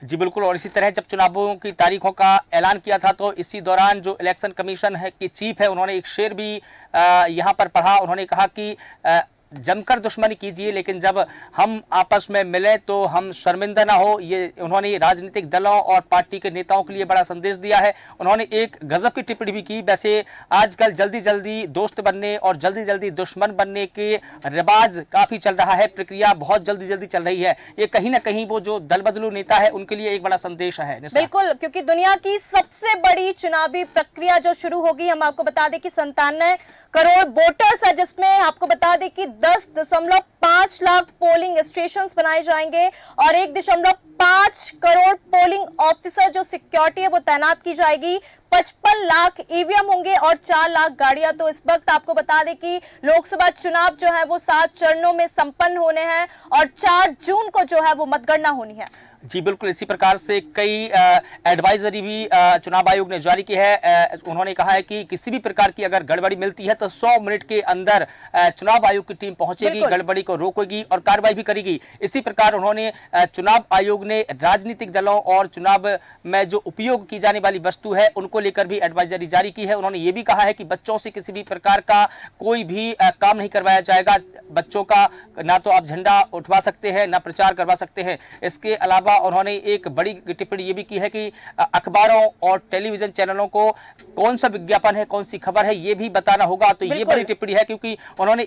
जी बिल्कुल, और इसी तरह जब चुनावों की तारीखों का ऐलान किया था तो इसी दौरान जो इलेक्शन कमीशन है की चीफ है, उन्होंने एक शेर भी यहाँ पर पढ़ा। उन्होंने कहा कि जमकर दुश्मनी कीजिए लेकिन जब हम आपस में मिले तो हम शर्मिंदा ना हो। ये उन्होंने राजनीतिक दलों और पार्टी के नेताओं के लिए बड़ा संदेश दिया है। उन्होंने एक गजब की टिप्पणी भी की। वैसे आजकल जल्दी जल्दी दोस्त बनने और जल्दी जल्दी दुश्मन बनने के रिवाज काफी चल रहा है, प्रक्रिया बहुत जल्दी जल्दी चल रही है। ये कहीं ना कहीं वो जो दल बदलू नेता है उनके लिए एक बड़ा संदेश है। बिल्कुल, क्योंकि दुनिया की सबसे बड़ी चुनावी प्रक्रिया जो शुरू होगी, हम आपको बता दें कि 97 करोड़ वोटर्स है, जिसमें आपको बता दें कि 10.5 लाख पोलिंग स्टेशन बनाए जाएंगे और 1.5 करोड़ पोलिंग ऑफिसर जो सिक्योरिटी है वो तैनात की जाएगी। 55 लाख ईवीएम होंगे और 4 लाख गाड़ियां। तो इस वक्त आपको बता दें कि लोकसभा चुनाव जो है वो 7 चरणों में संपन्न होने हैं और 4 जून को जो है वो मतगणना होनी है। जी बिल्कुल, इसी प्रकार से कई एडवाइजरी भी चुनाव आयोग ने जारी की है। उन्होंने कहा है कि किसी भी प्रकार की अगर गड़बड़ी मिलती है तो 100 मिनट के अंदर चुनाव आयोग की टीम पहुंचेगी, गड़बड़ी को रोकेगी और कार्रवाई भी करेगी। इसी प्रकार उन्होंने चुनाव आयोग ने राजनीतिक दलों और चुनाव में जो उपयोग की जाने वाली वस्तु है उनको लेकर भी एडवाइजरी जारी की है। उन्होंने ये भी कहा है कि बच्चों से किसी भी प्रकार का कोई भी काम नहीं करवाया जाएगा। बच्चों का ना तो आप झंडा उठवा सकते हैं ना प्रचार करवा सकते हैं। इसके अलावा उन्होंने एक बड़ी टिप्पणी ये भी की है कि अखबारों और टेलीविजन चैनलों को कौन सा विज्ञापन है, कौन सी खबर है, ये भी बताना होगा। तो ये बड़ी टिप्पणी है, क्योंकि उन्होंने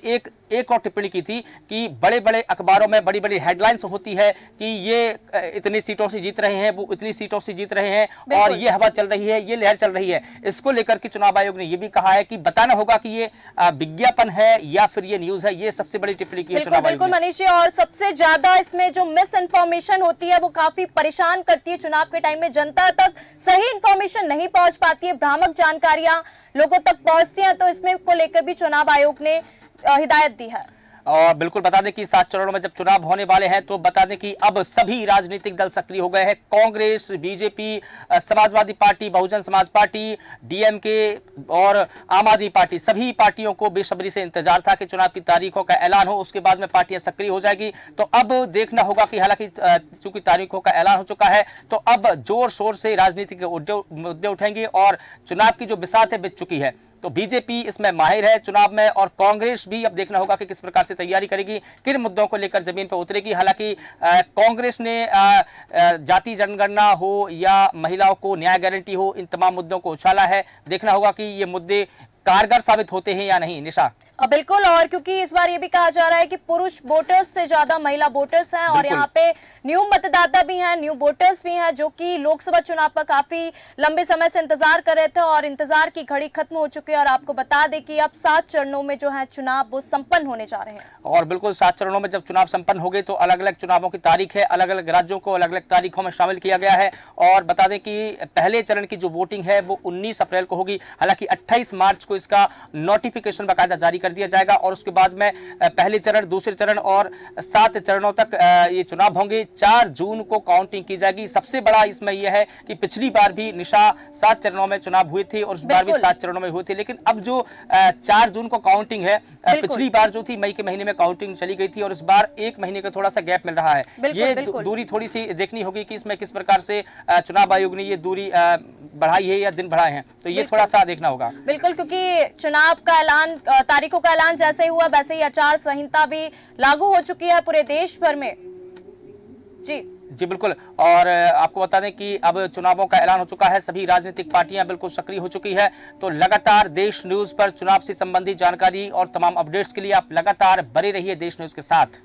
एक और टिप्पणी की थी कि बड़े बड़े अखबारों में बड़ी बड़ी हेडलाइंस होती है कि ये इतनी सीटों से जीत रहे हैं, वो इतनी सीटों से जीत रहे हैं और ये हवा चल रही है, ये लहर चल रही है। इसको लेकर के चुनाव आयोग ने ये भी कहा है कि बताना होगा कि ये विज्ञापन है या फिर ये न्यूज है। ये सबसे बड़ी टिप्पणी की है चुनाव आयोग ने। बिल्कुल मनीष जी, और सबसे ज्यादा इसमें जो मिस इन्फॉर्मेशन होती है वो काफी परेशान करती है। चुनाव के टाइम में जनता तक सही इंफॉर्मेशन नहीं पहुंच पाती है, भ्रामक जानकारियां लोगों तक पहुंचती हैं, तो इसमें को लेकर भी चुनाव आयोग ने हिदायत दी है। और बिल्कुल बता दें कि 7 चरणों में जब चुनाव होने वाले हैं तो बता दें कि अब सभी राजनीतिक दल सक्रिय हो गए हैं। Congress, BJP, Samajwadi party, Bahujan Samaj party, DMK और आम आदमी पार्टी, सभी पार्टियों को बेसब्री से इंतजार था कि चुनाव की तारीखों का ऐलान हो, उसके बाद में पार्टियां सक्रिय हो जाएगी। तो अब देखना होगा कि हालांकि चूंकि तारीखों का ऐलान हो चुका है तो अब जोर शोर से राजनीतिक मुद्दे उठेंगे और चुनाव की जो बिसात है बिछ चुकी है। तो बीजेपी इसमें माहिर है चुनाव में, और कांग्रेस भी अब देखना होगा कि किस प्रकार से तैयारी करेगी, किन मुद्दों को लेकर जमीन पर उतरेगी। हालांकि कांग्रेस ने जाति जनगणना हो या महिलाओं को न्याय गारंटी हो, इन तमाम मुद्दों को उछाला है। देखना होगा कि ये मुद्दे कारगर साबित होते हैं या नहीं। निशा बिल्कुल, और क्योंकि इस बार ये भी कहा जा रहा है कि पुरुष वोटर्स से ज्यादा महिला वोटर्स हैं और यहाँ पे न्यू मतदाता भी हैं, न्यू वोटर्स भी हैं, जो कि लोकसभा चुनाव का काफी लंबे समय से इंतजार कर रहे थे और इंतजार की घड़ी खत्म हो चुकी है। और आपको बता दें कि अब 7 चरणों में जो है चुनाव वो संपन्न होने जा रहे हैं। और बिल्कुल 7 चरणों में जब चुनाव संपन्न हो गए तो अलग अलग चुनावों की तारीख है, अलग अलग राज्यों को अलग अलग तारीखों में शामिल किया गया है। और बता दें कि पहले चरण की जो वोटिंग है वो 19 अप्रैल को होगी। हालांकि 28 मार्च को इसका नोटिफिकेशन बाकायदा जारी कर दिया जाएगा और उसके बाद में पहले चरण, दूसरे चरण और 7 चरणों तक ये चुनाव होंगे। 4 जून को काउंटिंग की जाएगी। सबसे बड़ा इसमें यह है कि पिछली बार भी निशा 7 चरणों में चुनाव हुए थे और इस बार भी 7 चरणों में हुए थे, लेकिन अब जो 4 जून को काउंटिंग है, पिछली बार जो थी मई के महीने में काउंटिंग चली गई थी और इस बार 1 महीने का थोड़ा सा गैप मिल रहा है। ये दूरी थोड़ी सी देखनी होगी कि इसमें किस प्रकार से चुनाव आयोग ने ये दूरी बढ़ाई है या दिन बढ़ाए हैं, तो ये थोड़ा सा देखना होगा। बिल्कुल, क्योंकि चुनाव का ऐलान, तारीखों का ऐलान जैसे ही हुआ वैसे ही आचार संहिता भी लागू हो चुकी है पूरे देश भर में। जी बिल्कुल, और आपको बता दें कि अब चुनावों का ऐलान हो चुका है, सभी राजनीतिक पार्टियां बिल्कुल सक्रिय हो चुकी है। तो लगातार देश न्यूज पर चुनाव से संबंधित जानकारी और तमाम अपडेट्स के लिए आप लगातार बने रहिए देश न्यूज के साथ।